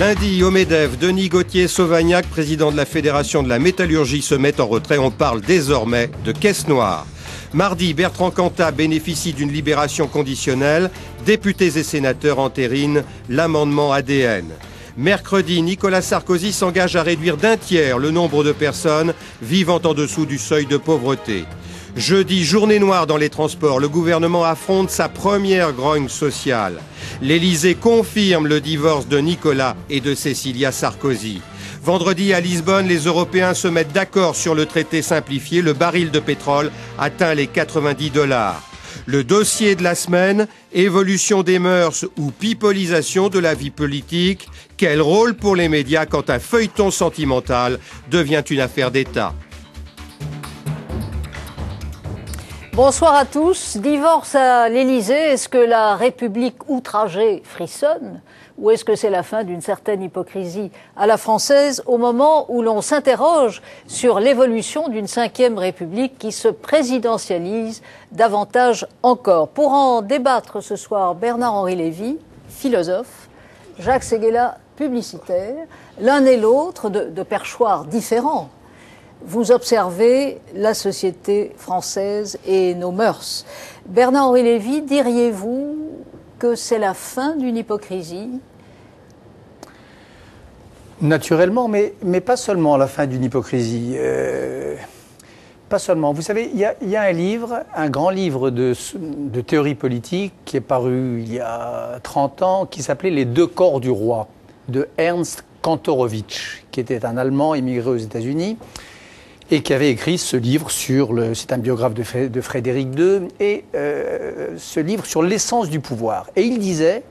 Lundi, au MEDEF, Denis Gauthier-Sauvagnac, président de la Fédération de la métallurgie, se met en retrait. On parle désormais de caisse noire. Mardi, Bertrand Cantat bénéficie d'une libération conditionnelle. Députés et sénateurs entérinent l'amendement ADN. Mercredi, Nicolas Sarkozy s'engage à réduire d'un tiers le nombre de personnes vivant en dessous du seuil de pauvreté. Jeudi, journée noire dans les transports. Le gouvernement affronte sa première grogne sociale. L'Élysée confirme le divorce de Nicolas et de Cécilia Sarkozy. Vendredi, à Lisbonne, les Européens se mettent d'accord sur le traité simplifié. Le baril de pétrole atteint les 90 $. Le dossier de la semaine, évolution des mœurs ou pipolisation de la vie politique. Quel rôle pour les médias quand un feuilleton sentimental devient une affaire d'État? Bonsoir à tous. Divorce à l'Élysée, est-ce que la République outragée frissonne ou est-ce que c'est la fin d'une certaine hypocrisie à la française au moment où l'on s'interroge sur l'évolution d'une 5e République qui se présidentialise davantage encore? Pour en débattre ce soir, Bernard-Henri Lévy, philosophe, Jacques Séguéla, publicitaire, l'un et l'autre de perchoirs différents. Vous observez la société française et nos mœurs. Bernard-Henri Lévy, diriez-vous que c'est la fin d'une hypocrisie? Naturellement, mais pas seulement la fin d'une hypocrisie. Pas seulement. Vous savez, il y a un livre, un grand livre de théorie politique qui est paru il y a 30 ans, qui s'appelait « Les deux corps du roi » de Ernst Kantorowicz, qui était un Allemand émigré aux États-Unis, et qui avait écrit ce livre c'est un biographe de Frédéric II, et ce livre sur l'essence du pouvoir. Et il disait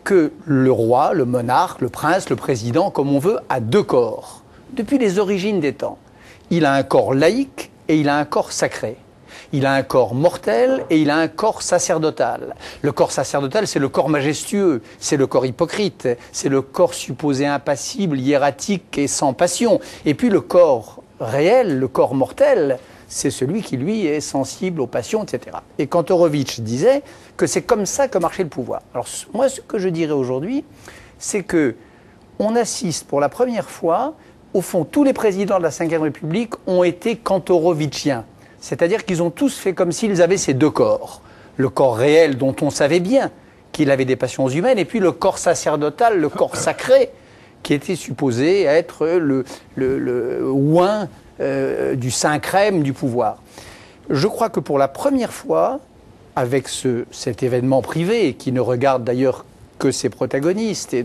que le roi, le monarque, le prince, le président, comme on veut, a deux corps, depuis les origines des temps. Il a un corps laïque et il a un corps sacré. Il a un corps mortel et il a un corps sacerdotal. Le corps sacerdotal, c'est le corps majestueux, c'est le corps hypocrite, c'est le corps supposé impassible, hiératique et sans passion. Et puis le corps réel, le corps mortel, c'est celui qui, lui, est sensible aux passions, etc. Et Kantorowicz disait que c'est comme ça que marchait le pouvoir. Alors moi, ce que je dirais aujourd'hui, c'est que on assiste pour la première fois, au fond, tous les présidents de la Ve République ont été kantorowicziens. C'est-à-dire qu'ils ont tous fait comme s'ils avaient ces deux corps. Le corps réel dont on savait bien qu'il avait des passions humaines, et puis le corps sacerdotal, le corps sacré, qui était supposé être le oin du saint crème du pouvoir. Je crois que pour la première fois, avec cet événement privé, qui ne regarde d'ailleurs que ses protagonistes, et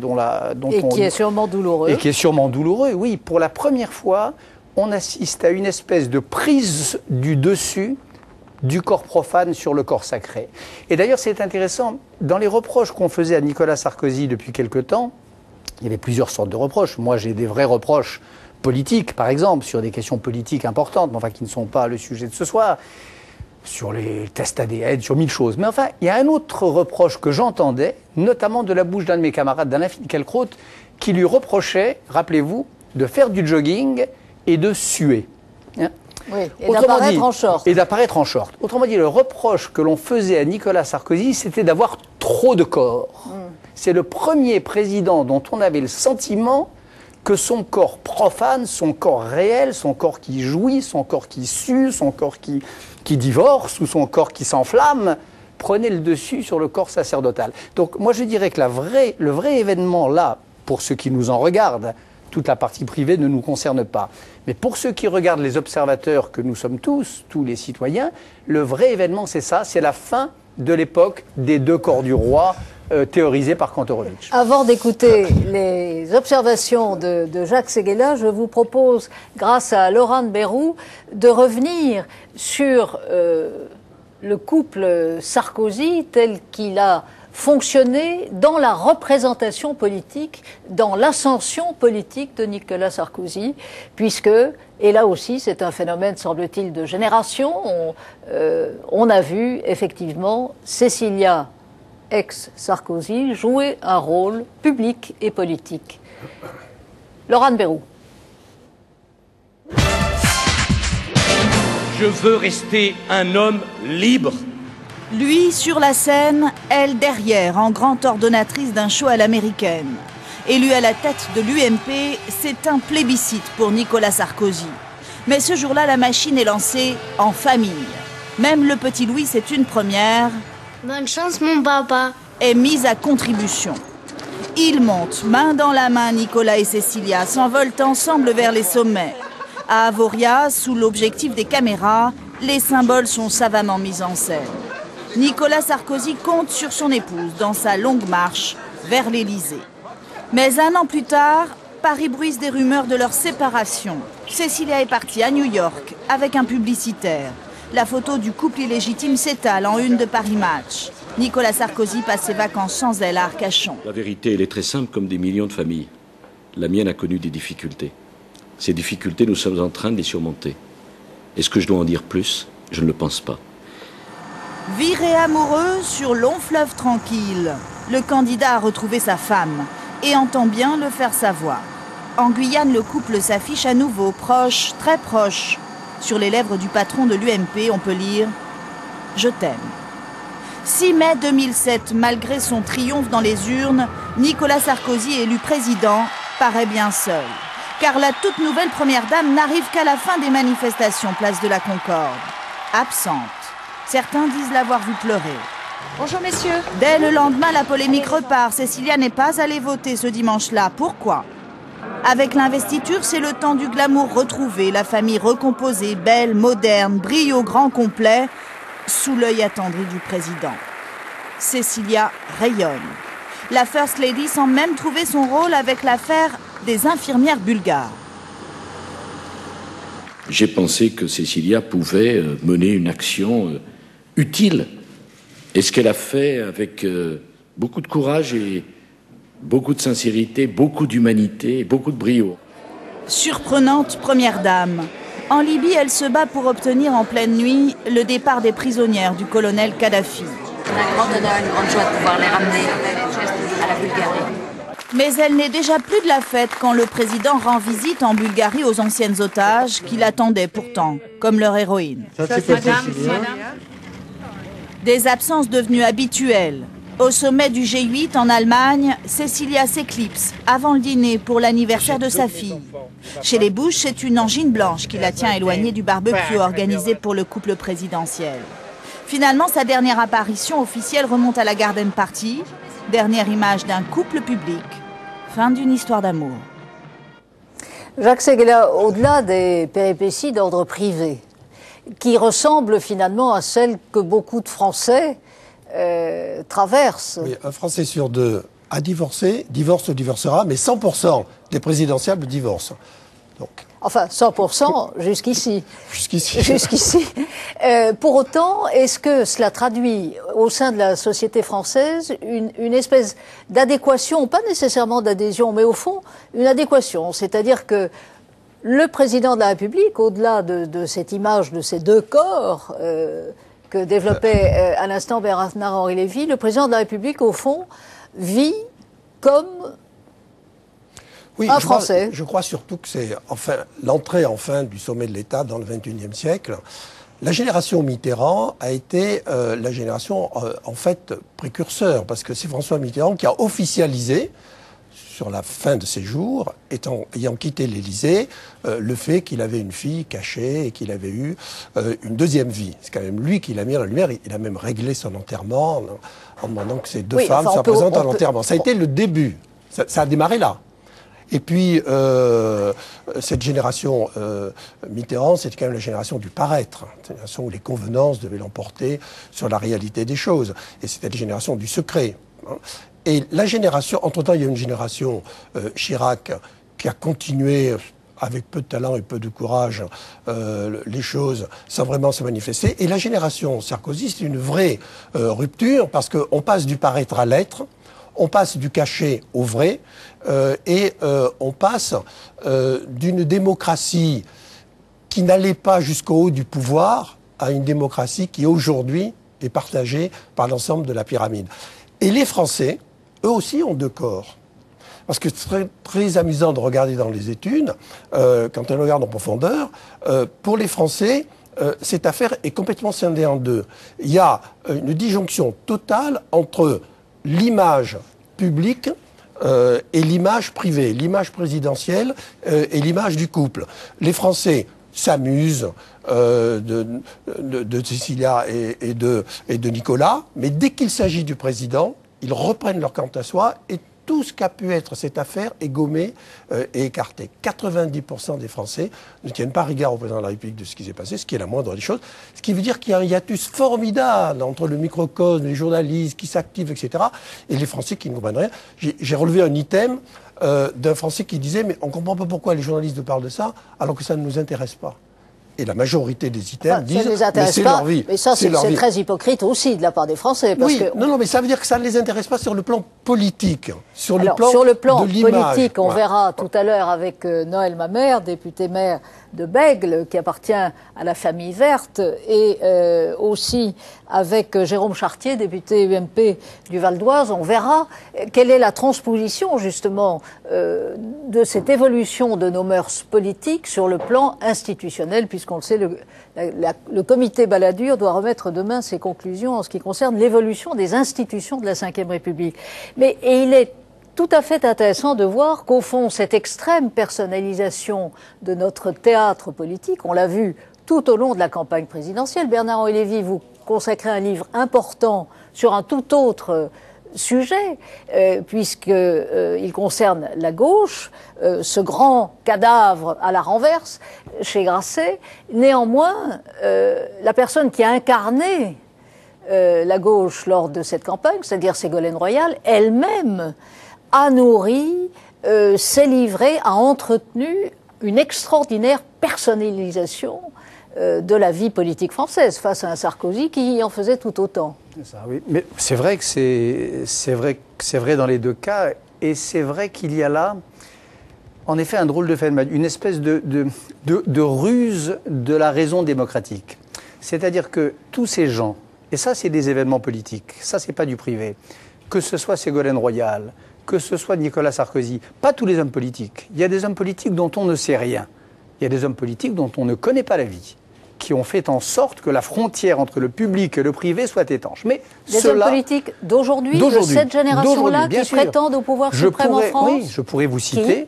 qui est sûrement douloureux. Et qui est sûrement douloureux, oui. Pour la première fois, on assiste à une espèce de prise du dessus du corps profane sur le corps sacré. Et d'ailleurs, c'est intéressant, dans les reproches qu'on faisait à Nicolas Sarkozy depuis quelque temps, il y avait plusieurs sortes de reproches. Moi, j'ai des vrais reproches politiques, par exemple, sur des questions politiques importantes, mais enfin, qui ne sont pas le sujet de ce soir, sur les tests ADN, sur 1000 choses. Mais enfin, il y a un autre reproche que j'entendais, notamment de la bouche d'un de mes camarades, d'Alain Finkielkraut, qui lui reprochait, rappelez-vous, de faire du jogging et de suer. Hein? Oui, et d'apparaître en short. Et d'apparaître en short. Autrement dit, le reproche que l'on faisait à Nicolas Sarkozy, c'était d'avoir trop de corps. C'est le premier président dont on avait le sentiment que son corps profane, son corps réel, son corps qui jouit, son corps qui sue, son corps qui divorce ou son corps qui s'enflamme, prenait le dessus sur le corps sacerdotal. Donc moi je dirais que le vrai événement là, pour ceux qui nous en regardent, toute la partie privée ne nous concerne pas. Mais pour ceux qui regardent les observateurs que nous sommes tous les citoyens, le vrai événement c'est ça, c'est la fin de l'époque des deux corps du roi, théorisé par Kantorowicz. Avant d'écouter les observations de Jacques Séguéla, je vous propose, grâce à Laurent Bayrou, de revenir sur le couple Sarkozy tel qu'il a fonctionné dans la représentation politique, dans l'ascension politique de Nicolas Sarkozy, puisque, et là aussi c'est un phénomène semble-t-il de génération, on a vu effectivement Cécilia ex-Sarkozy jouer un rôle public et politique. Laurent Bayrou. Je veux rester un homme libre. Lui sur la scène, elle derrière, en grande ordonnatrice d'un show à l'américaine. Élu à la tête de l'UMP, c'est un plébiscite pour Nicolas Sarkozy. Mais ce jour-là, la machine est lancée en famille. Même le petit Louis, c'est une première. Bonne chance, mon papa. Est mise à contribution. Ils montent, main dans la main, Nicolas et Cécilia s'envolent ensemble vers les sommets. À Avoria, sous l'objectif des caméras, les symboles sont savamment mis en scène. Nicolas Sarkozy compte sur son épouse dans sa longue marche vers l'Élysée. Mais un an plus tard, Paris bruise des rumeurs de leur séparation. Cécilia est partie à New York avec un publicitaire. La photo du couple illégitime s'étale en une de Paris Match. Nicolas Sarkozy passe ses vacances sans elle à Arcachon. La vérité, elle est très simple comme des millions de familles. La mienne a connu des difficultés. Ces difficultés, nous sommes en train de les surmonter. Est-ce que je dois en dire plus? Je ne le pense pas. Viré amoureux sur long fleuve tranquille, le candidat a retrouvé sa femme et entend bien le faire savoir. En Guyane, le couple s'affiche à nouveau, proche, très proche. Sur les lèvres du patron de l'UMP, on peut lire « Je t'aime ». 6 mai 2007, malgré son triomphe dans les urnes, Nicolas Sarkozy, élu président, paraît bien seul. Car la toute nouvelle première dame n'arrive qu'à la fin des manifestations, place de la Concorde. Absente. Certains disent l'avoir vu pleurer. Bonjour, messieurs. Dès le lendemain, la polémique repart. Cécilia n'est pas allée voter ce dimanche-là. Pourquoi? Avec l'investiture, c'est le temps du glamour retrouvé, la famille recomposée, belle, moderne, brille au grand complet, sous l'œil attendri du président. Cécilia rayonne. La First Lady semble même trouver son rôle avec l'affaire des infirmières bulgares. J'ai pensé que Cécilia pouvait mener une action utile. Et ce qu'elle a fait avec beaucoup de courage et beaucoup de sincérité, beaucoup d'humanité et beaucoup de brio. Surprenante première dame. En Libye, elle se bat pour obtenir en pleine nuit le départ des prisonnières du colonel Kadhafi. C'est un grand honneur, une grande joie de pouvoir les ramener à la Bulgarie. Mais elle n'est déjà plus de la fête quand le président rend visite en Bulgarie aux anciennes otages qui l'attendaient pourtant, comme leur héroïne. Des absences devenues habituelles. Au sommet du G8 en Allemagne, Cécilia s'éclipse avant le dîner pour l'anniversaire de sa fille. Chez les Bush, c'est une angine blanche qui la tient éloignée du barbecue organisé pour le couple présidentiel. Finalement, sa dernière apparition officielle remonte à la Garden Party, dernière image d'un couple public, fin d'une histoire d'amour. Jacques Séguéla, au-delà des péripéties d'ordre privé, qui ressemblent finalement à celles que beaucoup de Français traversent. Oui, un Français sur deux a divorcé, divorce ou divorcera, mais 100% des présidentiables divorcent. Donc. Enfin, 100% jusqu'ici. Jusqu'ici. Jusqu'ici. Pour autant, est-ce que cela traduit au sein de la société française une espèce d'adéquation, pas nécessairement d'adhésion, mais au fond, une adéquation? C'est-à-dire que le président de la République, au-delà de cette image de ces deux corps que développait à l'instant Bernard-Henri Lévy, le président de la République, au fond, vit comme un Français. Je crois surtout que c'est l'entrée du sommet de l'État dans le XXIe siècle. La génération Mitterrand a été la génération précurseur, parce que c'est François Mitterrand qui a officialisé, sur la fin de ses jours, ayant quitté l'Élysée, le fait qu'il avait une fille cachée et qu'il avait eu une deuxième vie. C'est quand même lui qui l'a mis en lumière. Il a même réglé son enterrement en demandant que ces deux femmes soient présentes à l'enterrement. Ça a été le début. Ça a démarré là. Et puis, cette génération Mitterrand, c'était quand même la génération du paraître. C'est une génération où les convenances devaient l'emporter sur la réalité des choses. Et c'était la génération du secret. Et la génération, entre-temps, il y a une génération Chirac qui a continué avec peu de talent et peu de courage les choses sans vraiment se manifester. Et la génération Sarkozy, c'est une vraie rupture parce qu'on passe du paraître à l'être, on passe du caché au vrai et on passe d'une démocratie qui n'allait pas jusqu'au haut du pouvoir à une démocratie qui aujourd'hui est partagée par l'ensemble de la pyramide. Et les Français, eux aussi, ont deux corps. Parce que c'est très, très amusant de regarder dans les études, quand on regarde en profondeur, pour les Français, cette affaire est complètement scindée en deux. Il y a une disjonction totale entre l'image publique et l'image privée, l'image présidentielle et l'image du couple. Les Français s'amusent de Cécilia et de Nicolas, mais dès qu'il s'agit du président, ils reprennent leur quant à soi et tout ce qu'a pu être cette affaire est gommé et écarté. 90% des Français ne tiennent pas rigueur au président de la République de ce qui s'est passé, ce qui est la moindre des choses. Ce qui veut dire qu'il y a un hiatus formidable entre le microcosme, les journalistes qui s'activent, etc., et les Français qui ne comprennent rien. J'ai relevé un item d'un Français qui disait « Mais on ne comprend pas pourquoi les journalistes nous parlent de ça alors que ça ne nous intéresse pas ». Et la majorité des items disent mais c'est leur vie. Mais ça, c'est très hypocrite aussi de la part des Français. Parce oui, que non, mais ça veut dire que ça ne les intéresse pas sur le plan politique. Sur le plan de politique, on verra tout à l'heure avec Noël Mamère, député maire de Bègle, qui appartient à la famille verte, et aussi avec Jérôme Chartier, député UMP du Val d'Oise, on verra quelle est la transposition justement de cette évolution de nos mœurs politiques sur le plan institutionnel, puisqu'on le sait, le comité Balladur doit remettre demain ses conclusions en ce qui concerne l'évolution des institutions de la Ve République. Et il est tout à fait intéressant de voir qu'au fond, cette extrême personnalisation de notre théâtre politique, on l'a vu tout au long de la campagne présidentielle. Bernard-Henri Lévy, vous consacrez un livre important sur un tout autre sujet, puisqu'il concerne la gauche, ce grand cadavre à la renverse chez Grasset. Néanmoins, la personne qui a incarné la gauche lors de cette campagne, c'est-à-dire Ségolène Royal, elle-même a nourri, s'est livrée, a entretenu une extraordinaire personnalisation de la vie politique française face à un Sarkozy qui en faisait tout autant. Ça, oui. Mais c'est vrai que c'est vrai dans les deux cas, et c'est vrai qu'il y a là, en effet, un drôle de phénomène, une espèce de ruse de la raison démocratique. C'est-à-dire que tous ces gens, et ça c'est des événements politiques, ça c'est pas du privé, que ce soit Ségolène Royal, que ce soit Nicolas Sarkozy, pas tous les hommes politiques. Il y a des hommes politiques dont on ne sait rien. Il y a des hommes politiques dont on ne connaît pas la vie, qui ont fait en sorte que la frontière entre le public et le privé soit étanche. Mais des hommes politiques d'aujourd'hui, de cette génération-là, qui prétendent au pouvoir suprême en France. Oui, je pourrais vous citer,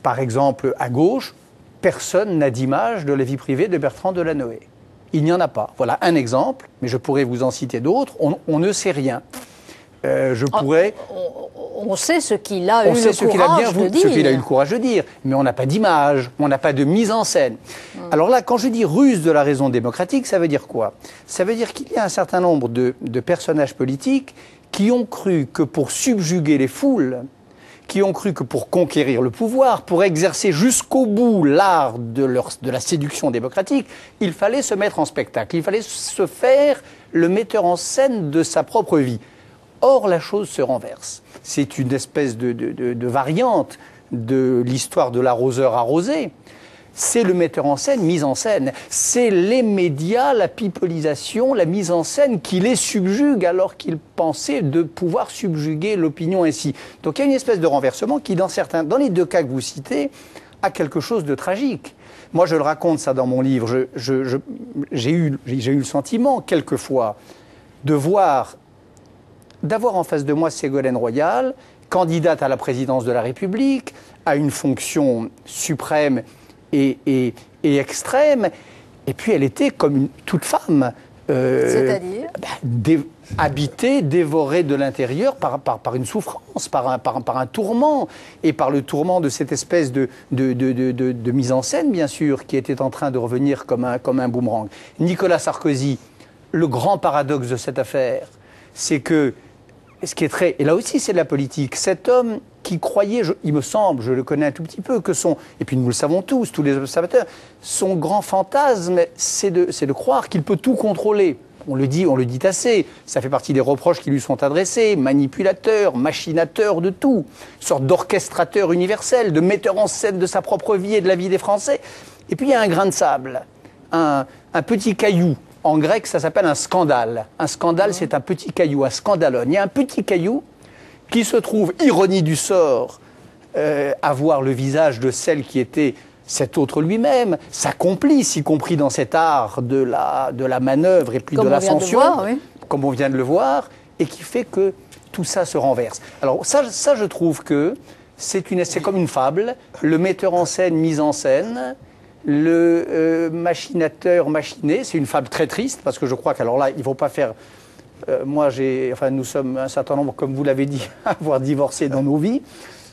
par exemple, à gauche, personne n'a d'image de la vie privée de Bertrand Delanoë. Il n'y en a pas. Voilà un exemple, mais je pourrais vous en citer d'autres. On ne sait rien. On sait ce qu'il a eu le courage de dire, mais on n'a pas d'image, on n'a pas de mise en scène. Alors là, quand je dis ruse de la raison démocratique, ça veut dire quoi? Ça veut dire qu'il y a un certain nombre de personnages politiques qui ont cru que pour subjuguer les foules, qui ont cru que pour conquérir le pouvoir, pour exercer jusqu'au bout l'art de la séduction démocratique, il fallait se mettre en spectacle, il fallait se faire le metteur en scène de sa propre vie. Or, la chose se renverse. C'est une espèce de variante de l'histoire de l'arroseur arrosé. C'est le metteur en scène, mise en scène. C'est les médias, la pipolisation, la mise en scène qui les subjugue alors qu'ils pensaient de pouvoir subjuguer l'opinion ainsi. Donc il y a une espèce de renversement qui, dans les deux cas que vous citez, a quelque chose de tragique. Moi, je le raconte ça dans mon livre. J'ai eu le sentiment, quelquefois, d'avoir en face de moi Ségolène Royal, candidate à la présidence de la République, à une fonction suprême et extrême, et puis elle était comme toute femme, c'est-à-dire habitée, dévorée de l'intérieur par une souffrance, par un tourment, et par le tourment de cette espèce de mise en scène, bien sûr, qui était en train de revenir comme un boomerang. Nicolas Sarkozy, le grand paradoxe de cette affaire, c'est que ce qui est et là aussi c'est de la politique, cet homme qui croyait, il me semble, je le connais un tout petit peu, et puis nous le savons tous les observateurs, son grand fantasme, c'est de croire qu'il peut tout contrôler. On le dit assez, ça fait partie des reproches qui lui sont adressés, manipulateur, machinateur de tout, une sorte d'orchestrateur universel, de metteur en scène de sa propre vie et de la vie des Français. Et puis il y a un grain de sable, un petit caillou. En grec, ça s'appelle un scandale. Un scandale, c'est un petit caillou, un scandalon. Il y a un petit caillou qui se trouve, ironie du sort, à voir le visage de celle qui était cet autre lui-même, sa complice, y compris dans cet art de la manœuvre et puis de l'ascension, comme on vient de le voir, et qui fait que tout ça se renverse. Alors ça je trouve que c'est comme une fable. Le metteur en scène, mise en scène, le machinateur, machiné. C'est une fable très triste parce que je crois qu'alors là, il ne faut pas faire... nous sommes un certain nombre, comme vous l'avez dit, à avoir divorcé dans nos vies.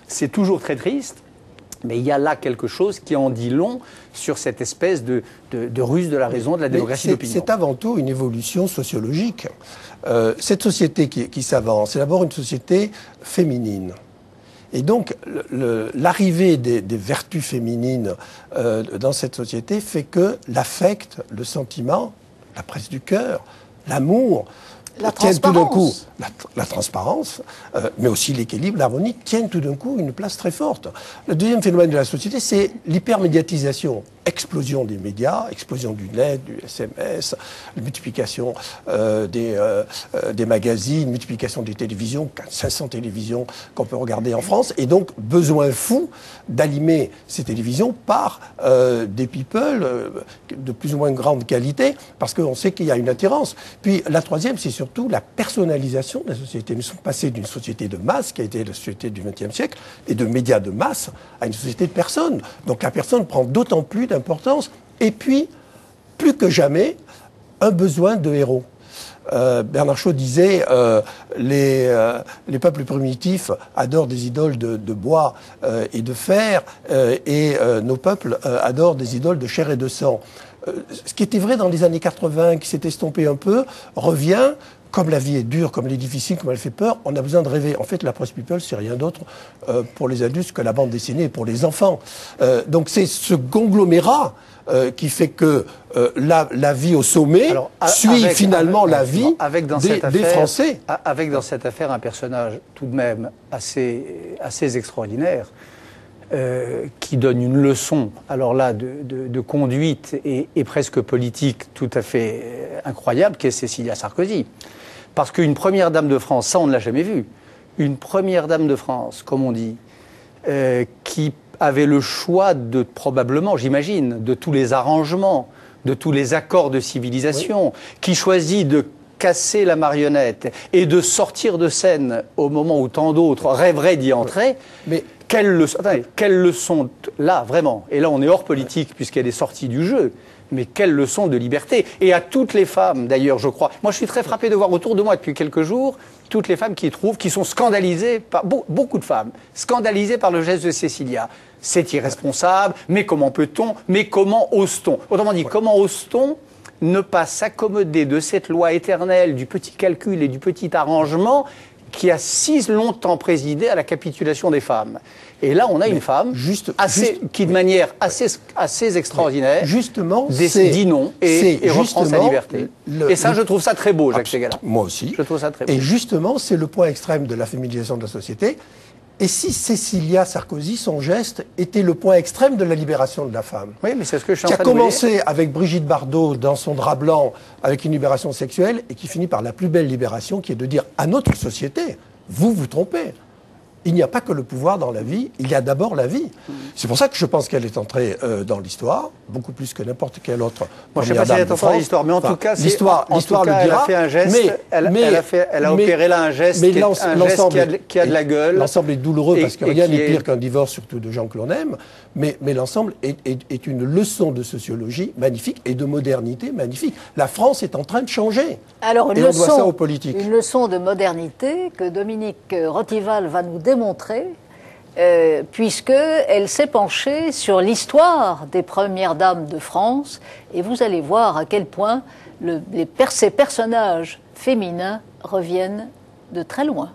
C'est toujours très triste. Mais il y a là quelque chose qui en dit long sur cette espèce de ruse de la raison, de la démocratie d'opinion. C'est avant tout une évolution sociologique. Cette société qui s'avance, c'est d'abord une société féminine. Et donc, l'arrivée des vertus féminines dans cette société fait que l'affect, le sentiment, la presse du cœur, l'amour, la tiennent tout d'un coup, transparence. la transparence, mais aussi l'équilibre, l'harmonie, tiennent tout d'un coup une place très forte. Le deuxième phénomène de la société, c'est l'hypermédiatisation. Explosion des médias, explosion du net, du SMS, multiplication des magazines, multiplication des télévisions, 500 télévisions qu'on peut regarder en France, et donc besoin fou d'animer ces télévisions par des people de plus ou moins grande qualité, parce qu'on sait qu'il y a une attirance. Puis la troisième, c'est surtout la personnalisation de la société. Nous sommes passés d'une société de masse, qui a été la société du XXe siècle, et de médias de masse, à une société de personnes. Donc la personne prend d'autant plus d'importance, et puis, plus que jamais, un besoin de héros. Bernard Shaw disait les peuples primitifs adorent des idoles de bois et de fer, et nos peuples adorent des idoles de chair et de sang. Ce qui était vrai dans les années 80, qui s'est estompé un peu, revient. Comme la vie est dure, comme elle est difficile, comme elle fait peur, on a besoin de rêver. En fait, la presse people, c'est rien d'autre pour les adultes que la bande dessinée pour les enfants. Donc c'est ce conglomérat qui fait que la vie au sommet finalement la vie des Français. Avec dans cette affaire un personnage tout de même assez extraordinaire, qui donne une leçon, alors là, de conduite et presque politique tout à fait incroyable, qui est Cécilia Sarkozy. Parce qu'une première dame de France, ça on ne l'a jamais vu, une première dame de France, comme on dit, qui avait le choix probablement, j'imagine, de tous les arrangements, de tous les accords de civilisation, qui choisit de casser la marionnette et de sortir de scène au moment où tant d'autres rêveraient d'y entrer. Mais quelle leçon, là, vraiment, et là on est hors politique puisqu'elle est sortie du jeu, mais quelle leçon de liberté. Et à toutes les femmes, d'ailleurs, je crois. Moi, je suis très frappé de voir autour de moi depuis quelques jours toutes les femmes qui sont scandalisées, beaucoup de femmes, scandalisées par le geste de Cécilia. C'est irresponsable, mais comment peut-on, mais comment ose-t-on? Autrement dit, comment ose-t-on ne pas s'accommoder de cette loi éternelle du petit calcul et du petit arrangement qui a si longtemps présidé à la capitulation des femmes. Et là, on a une femme qui, de manière assez extraordinaire, dit non et reprend sa liberté. Et ça, je trouve ça très beau, Jacques Ségala. Moi aussi. Je trouve ça très beau. Et justement, c'est le point extrême de la féminisation de la société. Et si Cécilia Sarkozy, son geste, était le point extrême de la libération de la femme? Oui, mais c'est ce que je suis en train de dire. Qui a commencé avec Brigitte Bardot dans son drap blanc, avec une libération sexuelle, et qui finit par la plus belle libération, qui est de dire à notre société, vous vous trompez. Il n'y a pas que le pouvoir dans la vie, il y a d'abord la vie. C'est pour ça que je pense qu'elle est entrée dans l'histoire, beaucoup plus que n'importe quelle autre. Moi, je ne sais pas si elle est entrée dans l'histoire, mais en tout cas, l'histoire le dira. Elle a fait un geste, elle a opéré là un geste qui a de la gueule. L'ensemble est douloureux parce que rien n'est pire qu'un divorce, surtout de gens que l'on aime, mais l'ensemble est une leçon de sociologie magnifique et de modernité magnifique. La France est en train de changer. Alors, et on doit ça aux politiques. Une leçon de modernité que Dominique Rotival va nous démontrer, puisqu'elle s'est penchée sur l'histoire des premières dames de France, et vous allez voir à quel point ces personnages féminins reviennent de très loin.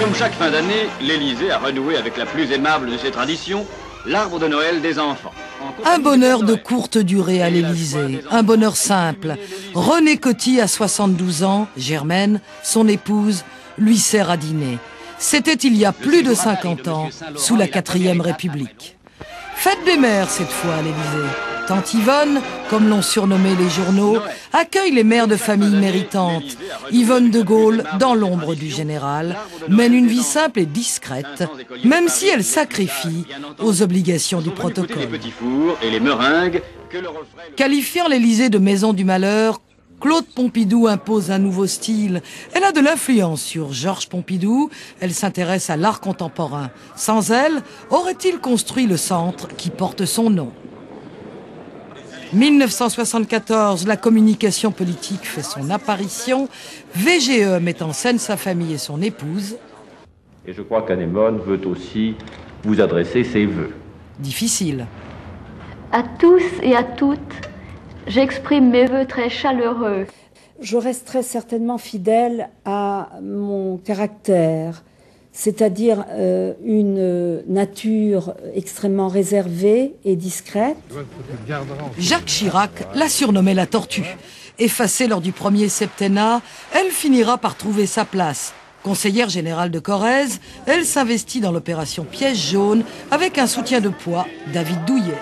Comme chaque fin d'année, l'Élysée a renoué avec la plus aimable de ses traditions, l'arbre de Noël des enfants. Un bonheur de courte durée à l'Élysée, un bonheur simple. René Coty a 72 ans, Germaine, son épouse, lui sert à dîner. C'était il y a plus de 50 ans, sous la 4e République. Fête des mères cette fois à l'Élysée. Tante Yvonne, comme l'ont surnommé les journaux, accueille les mères de famille méritantes. Yvonne de Gaulle, dans l'ombre du général, mène une vie simple et discrète, même si elle sacrifie aux obligations du protocole. Qualifiant l'Élysée de maison du malheur, Claude Pompidou impose un nouveau style. Elle a de l'influence sur Georges Pompidou. Elle s'intéresse à l'art contemporain. Sans elle, aurait-il construit le centre qui porte son nom? 1974, la communication politique fait son apparition. VGE met en scène sa famille et son épouse. Et je crois qu'Anémone veut aussi vous adresser ses vœux. Difficile. À tous et à toutes, j'exprime mes vœux très chaleureux. Je resterai certainement fidèle à mon caractère, c'est-à-dire une nature extrêmement réservée et discrète. Jacques Chirac l'a surnommée la tortue. Effacée lors du premier septennat, elle finira par trouver sa place. Conseillère générale de Corrèze, elle s'investit dans l'opération Piège jaune avec un soutien de poids, David Douillet.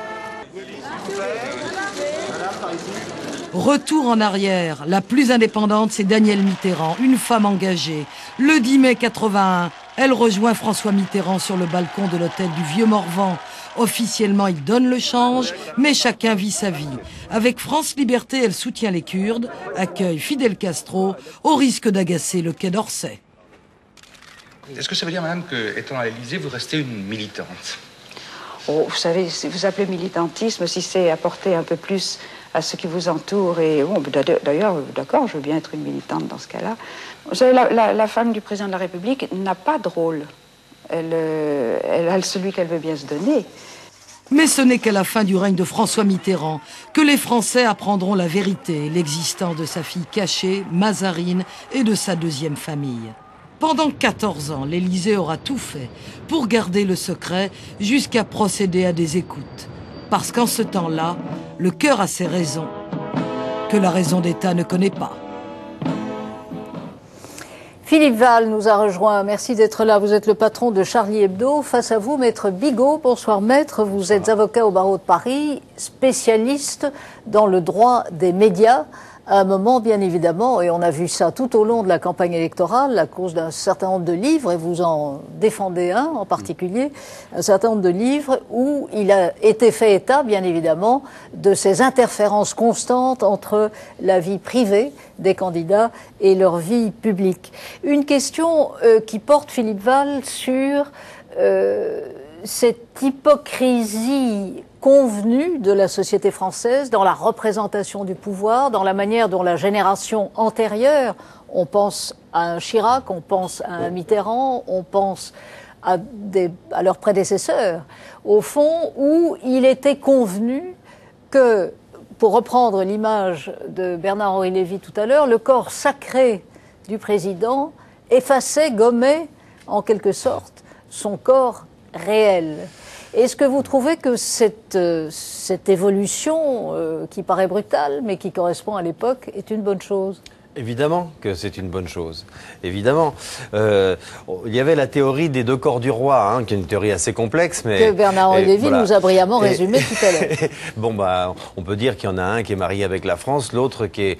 Retour en arrière, la plus indépendante, c'est Danielle Mitterrand, une femme engagée. Le 10 mai 81, elle rejoint François Mitterrand sur le balcon de l'hôtel du Vieux-Morvan. Officiellement, il donne le change, mais chacun vit sa vie. Avec France Liberté, elle soutient les Kurdes, accueille Fidel Castro, au risque d'agacer le Quai d'Orsay. Est-ce que ça veut dire, madame, qu'étant à l'Élysée, vous restez une militante? Oh, vous savez, si vous appelez militantisme, si c'est apporter un peu plus à ce qui vous entoure, et bon, d'ailleurs, d'accord, je veux bien être une militante dans ce cas-là. Vous savez, la femme du président de la République n'a pas de rôle. Elle a celui qu'elle veut bien se donner. Mais ce n'est qu'à la fin du règne de François Mitterrand que les Français apprendront la vérité, l'existence de sa fille cachée, Mazarine, et de sa deuxième famille. Pendant 14 ans, l'Élysée aura tout fait pour garder le secret jusqu'à procéder à des écoutes. Parce qu'en ce temps-là, le cœur a ses raisons, que la raison d'État ne connaît pas. Philippe Val nous a rejoint. Merci d'être là. Vous êtes le patron de Charlie Hebdo. Face à vous, Maître Bigot. Bonsoir, Maître. Vous êtes avocat au barreau de Paris, spécialiste dans le droit des médias. À un moment, bien évidemment, et on a vu ça tout au long de la campagne électorale, à cause d'un certain nombre de livres, et vous en défendez un en particulier, un certain nombre de livres où il a été fait état, bien évidemment, de ces interférences constantes entre la vie privée des candidats et leur vie publique. Une question qui porte, Philippe Val, sur cette hypocrisie convenue de la société française dans la représentation du pouvoir, dans la manière dont la génération antérieure, on pense à un Chirac, on pense à un Mitterrand, on pense à leurs prédécesseurs, au fond, où il était convenu que, pour reprendre l'image de Bernard-Henri Lévy tout à l'heure, le corps sacré du président effaçait, gommait, en quelque sorte, son corps réel. Est-ce que vous trouvez que cette évolution, qui paraît brutale, mais qui correspond à l'époque, est une bonne chose ? Évidemment que c'est une bonne chose. Évidemment. Il y avait la théorie des deux corps du roi, hein, qui est une théorie assez complexe, mais... Que Bernard-Henri Lévy voilà. nous a brillamment résumé tout à l'heure. Bon, bah, on peut dire qu'il y en a un qui est marié avec la France, l'autre qui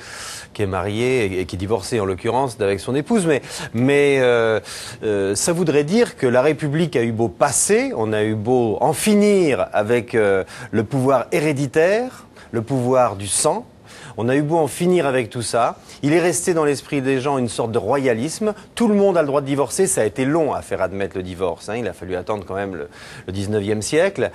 est marié et qui est divorcé, en l'occurrence, avec son épouse. Mais ça voudrait dire que la République a eu beau passer, on a eu beau en finir avec le pouvoir héréditaire, le pouvoir du sang. On a eu beau en finir avec tout ça. Il est resté dans l'esprit des gens une sorte de royalisme. Tout le monde a le droit de divorcer. Ça a été long à faire admettre le divorce. Hein. Il a fallu attendre quand même le 19e siècle.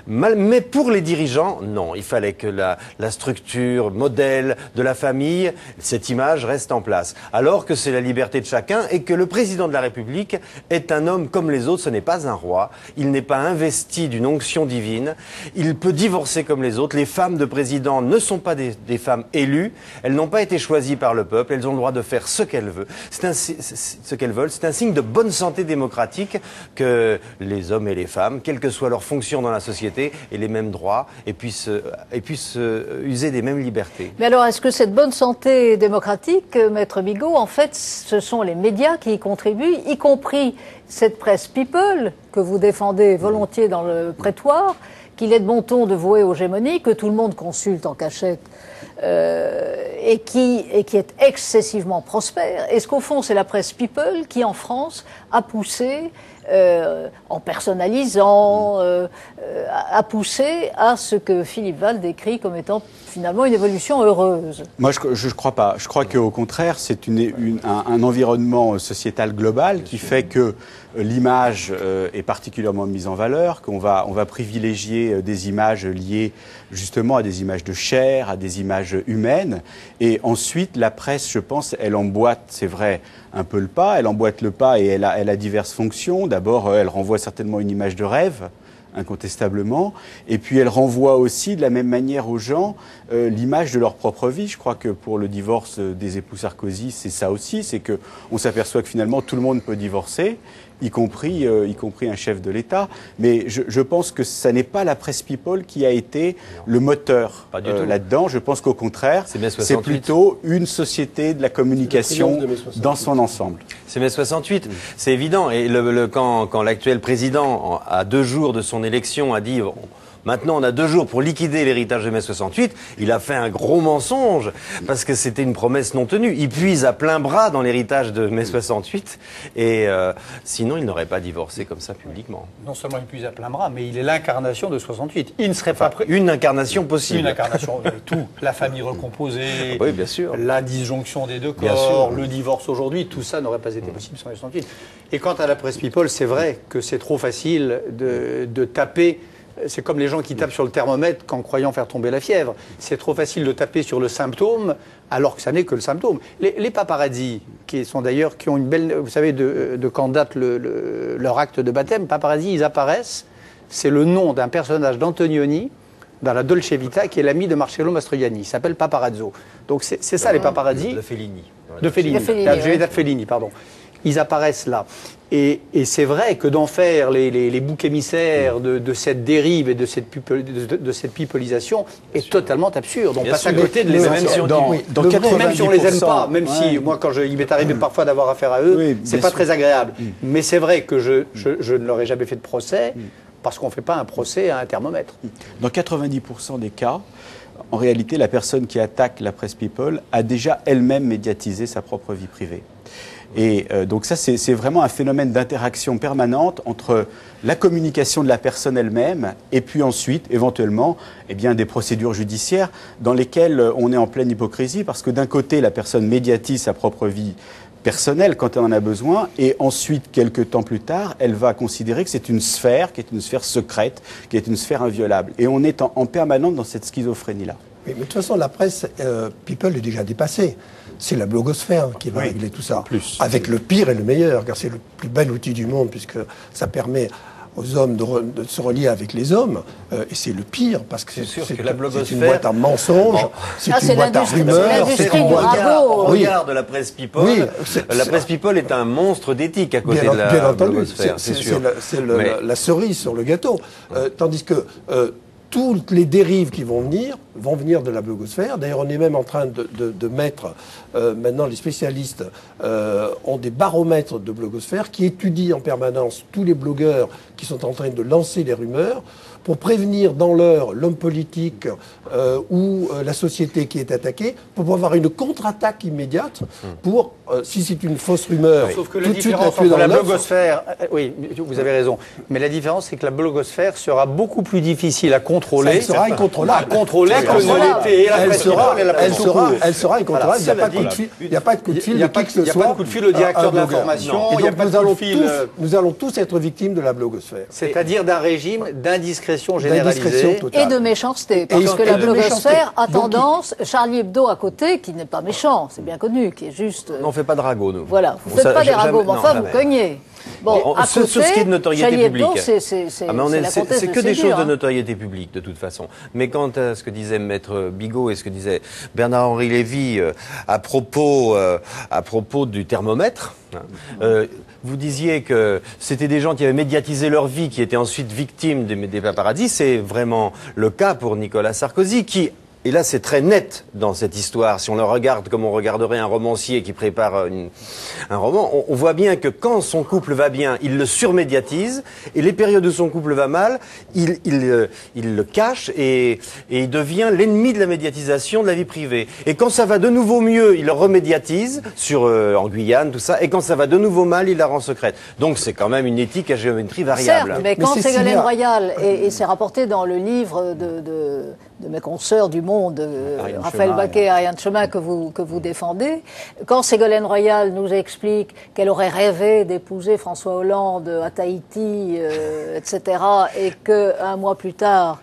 Mais pour les dirigeants, non. Il fallait que la structure, modèle de la famille, cette image reste en place. Alors que c'est la liberté de chacun et que le président de la République est un homme comme les autres. Ce n'est pas un roi. Il n'est pas investi d'une onction divine. Il peut divorcer comme les autres. Les femmes de président ne sont pas des femmes élues, elles n'ont pas été choisies par le peuple, elles ont le droit de faire ce qu'elles veulent. Ce qu'elles veulent. C'est un signe de bonne santé démocratique que les hommes et les femmes, quelle que soit leur fonction dans la société, aient les mêmes droits et puissent user des mêmes libertés. Mais alors, est-ce que cette bonne santé démocratique, Maître Bigot, en fait, ce sont les médias qui y contribuent, y compris cette presse people que vous défendez volontiers dans le prétoire, qu'il est de bon ton de vouer aux gémonies, que tout le monde consulte en cachette et qui est excessivement prospère. Est-ce qu'au fond, c'est la presse people qui, en France, a poussé en personnalisant, a poussé à ce que Philippe Val décrit comme étant finalement une évolution heureuse. Moi, je ne crois pas. Je crois qu'au contraire, c'est un environnement sociétal global qui fait que l'image est particulièrement mise en valeur, qu'on va privilégier des images liées justement à des images de chair, à des images humaines. Et ensuite, la presse, je pense, elle emboîte, c'est vrai, un peu le pas. Elle emboîte le pas et elle a diverses fonctions. D'abord, elle renvoie certainement une image de rêve, incontestablement. Et puis elle renvoie aussi de la même manière aux gens l'image de leur propre vie. Je crois que pour le divorce des époux Sarkozy, c'est ça aussi, c'est qu'on s'aperçoit que finalement tout le monde peut divorcer, y compris un chef de l'État. Mais je pense que ça n'est pas la presse people qui a été le moteur là-dedans. Je pense qu'au contraire, c'est plutôt une société de la communication dans son ensemble. C'est mai 68, c'est évident. Et quand l'actuel président, à 2 jours de son élection, a dit maintenant on a 2 jours pour liquider l'héritage de mai 68, il a fait un gros mensonge parce que c'était une promesse non tenue. Il puise à plein bras dans l'héritage de mai 68 et sinon il n'aurait pas divorcé comme ça publiquement. Non seulement il puise à plein bras, mais il est l'incarnation de 68. Il ne serait pas prêt. Une incarnation possible. Une incarnation de tout. La famille recomposée, oui, bien sûr. La disjonction des 2 corps, le divorce aujourd'hui, tout ça n'aurait pas été possible sans mai 68. Et quant à la presse people, c'est vrai que c'est trop facile de taper. C'est comme les gens qui tapent sur le thermomètre en croyant faire tomber la fièvre. C'est trop facile de taper sur le symptôme alors que ça n'est que le symptôme. Les paparazzi, qui ont une belle... Vous savez de quand date leur acte de baptême, paparazzi, ils apparaissent. C'est le nom d'un personnage d'Antonioni dans la Dolce Vita qui est l'ami de Marcello Mastroianni. Il s'appelle Paparazzo. Donc c'est ça les paparazzi. De Fellini. De Fellini. De Fellini, pardon. Ils apparaissent là. Et c'est vrai que d'en faire les boucs émissaires de cette dérive et de cette pipolisation est totalement absurde. On passe à côté de les même si on les aime pas, même si moi il m'est arrivé parfois d'avoir affaire à eux, c'est pas très agréable. Mais c'est vrai que je ne leur ai jamais fait de procès parce qu'on ne fait pas un procès à un thermomètre. Dans 90% des cas, en réalité, la personne qui attaque la presse people a déjà elle-même médiatisé sa propre vie privée. Et donc ça, c'est vraiment un phénomène d'interaction permanente entre la communication de la personne elle-même et puis ensuite, éventuellement, des procédures judiciaires dans lesquelles on est en pleine hypocrisie parce que d'un côté, la personne médiatise sa propre vie personnelle quand elle en a besoin et ensuite, quelques temps plus tard, elle va considérer que c'est une sphère qui est une sphère secrète, qui est une sphère inviolable. Et on est en permanence dans cette schizophrénie-là. Oui, mais de toute façon, la presse people est déjà dépassée. C'est la blogosphère qui va régler tout ça. Avec le pire et le meilleur, car c'est le plus bel outil du monde, puisque ça permet aux hommes de se relier avec les hommes. Et c'est le pire, parce que c'est une boîte à mensonges, c'est une boîte à rumeurs. Au regard de la presse people, la presse people est un monstre d'éthique à côté de la blogosphère, c'est sûr. C'est la cerise sur le gâteau. Tandis que... toutes les dérives qui vont venir de la blogosphère. D'ailleurs, on est même en train de mettre, maintenant les spécialistes ont des baromètres de blogosphère qui étudient en permanence tous les blogueurs qui sont en train de lancer les rumeurs pour prévenir dans l'heure l'homme politique ou la société qui est attaquée, pour pouvoir avoir une contre-attaque immédiate pour, si c'est une fausse rumeur, sauf que la différence entre la blogosphère, oui, vous avez raison, mais la différence c'est que la blogosphère sera beaucoup plus difficile à contrôler. Elle sera incontrôlable. À contrôler que ne l'était la presse people et la presse tout court. Elle sera incontrôlable. Il n'y a pas de coup de fil. Il n'y a pas de coup de fil au directeur de l'information. Il n'y a pas de coup de fil. Nous allons tous être victimes de la blogosphère. C'est-à-dire d'un régime d'indiscrétion généralisée et de méchanceté, parce que la blogosphère a tendance, Charlie Hebdo à côté, qui n'est pas méchant, c'est bien connu, qui est juste... On ne fait pas de ragots, nous. Voilà, vous ne faites pas des ragots, mais enfin, vous cognez. Bon, sur ce qui est de notoriété publique, c'est que des choses de notoriété publique de toute façon. Mais quant à ce que disait Maître Bigot et ce que disait Bernard-Henri Lévy à propos du thermomètre, vous disiez que c'était des gens qui avaient médiatisé leur vie, qui étaient ensuite victimes des paparazzi. C'est vraiment le cas pour Nicolas Sarkozy, qui Et là, c'est très net dans cette histoire. Si on le regarde comme on regarderait un romancier qui prépare un roman, on voit bien que quand son couple va bien, il le surmédiatise, et les périodes où son couple va mal, il le cache et il devient l'ennemi de la médiatisation de la vie privée. Et quand ça va de nouveau mieux, il le remédiatise en Guyane, tout ça, et quand ça va de nouveau mal, il la rend secrète. Donc c'est quand même une éthique à géométrie variable. Certes, mais quand Ségolène Royal, et c'est rapporté dans le livre de mes consoeurs du Monde, Raphaël Baquet et Ariane Chemin, que vous défendez, quand Ségolène Royal nous explique qu'elle aurait rêvé d'épouser François Hollande à Tahiti, etc., et qu'un mois plus tard,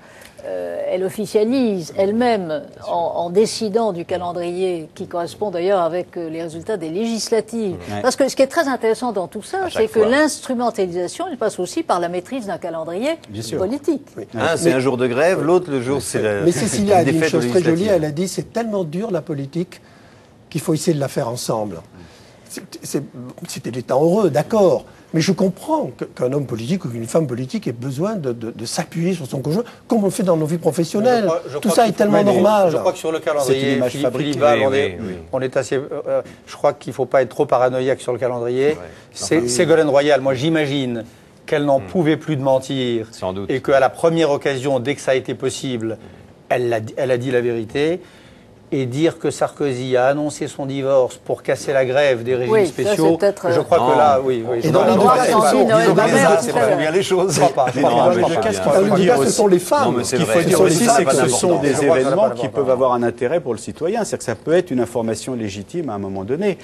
elle officialise elle-même en décidant du calendrier qui correspond d'ailleurs avec les résultats des législatives. Ouais. Parce que ce qui est très intéressant dans tout ça, c'est que l'instrumentalisation, elle passe aussi par la maîtrise d'un calendrier politique. Oui. C'est un jour de grève, l'autre le jour c'est la Mais Cécilia a dit une chose très jolie, elle a dit c'est tellement dur la politique qu'il faut essayer de la faire ensemble. C'était des temps heureux, d'accord. Mais je comprends qu'un homme politique ou qu'une femme politique ait besoin de s'appuyer sur son conjoint, comme on le fait dans nos vies professionnelles. Tout ça est tellement normal. Je crois que sur le calendrier, Philippe Philibal, on est assez... je crois qu'il ne faut pas être trop paranoïaque sur le calendrier. Ségolène Royal, moi j'imagine qu'elle n'en pouvait plus de mentir. Sans doute. Et qu'à la première occasion, dès que ça a été possible, elle a dit la vérité. Et dire que Sarkozy a annoncé son divorce pour casser la grève des régimes spéciaux, je crois que là, oui. Et dans les deux cas, c'est pas bien les choses. Ce sont les femmes. Ce qu'il faut dire aussi, c'est que ce sont des événements qui peuvent avoir un intérêt pour le citoyen. C'est-à-dire que ça peut être une information légitime à un moment donné.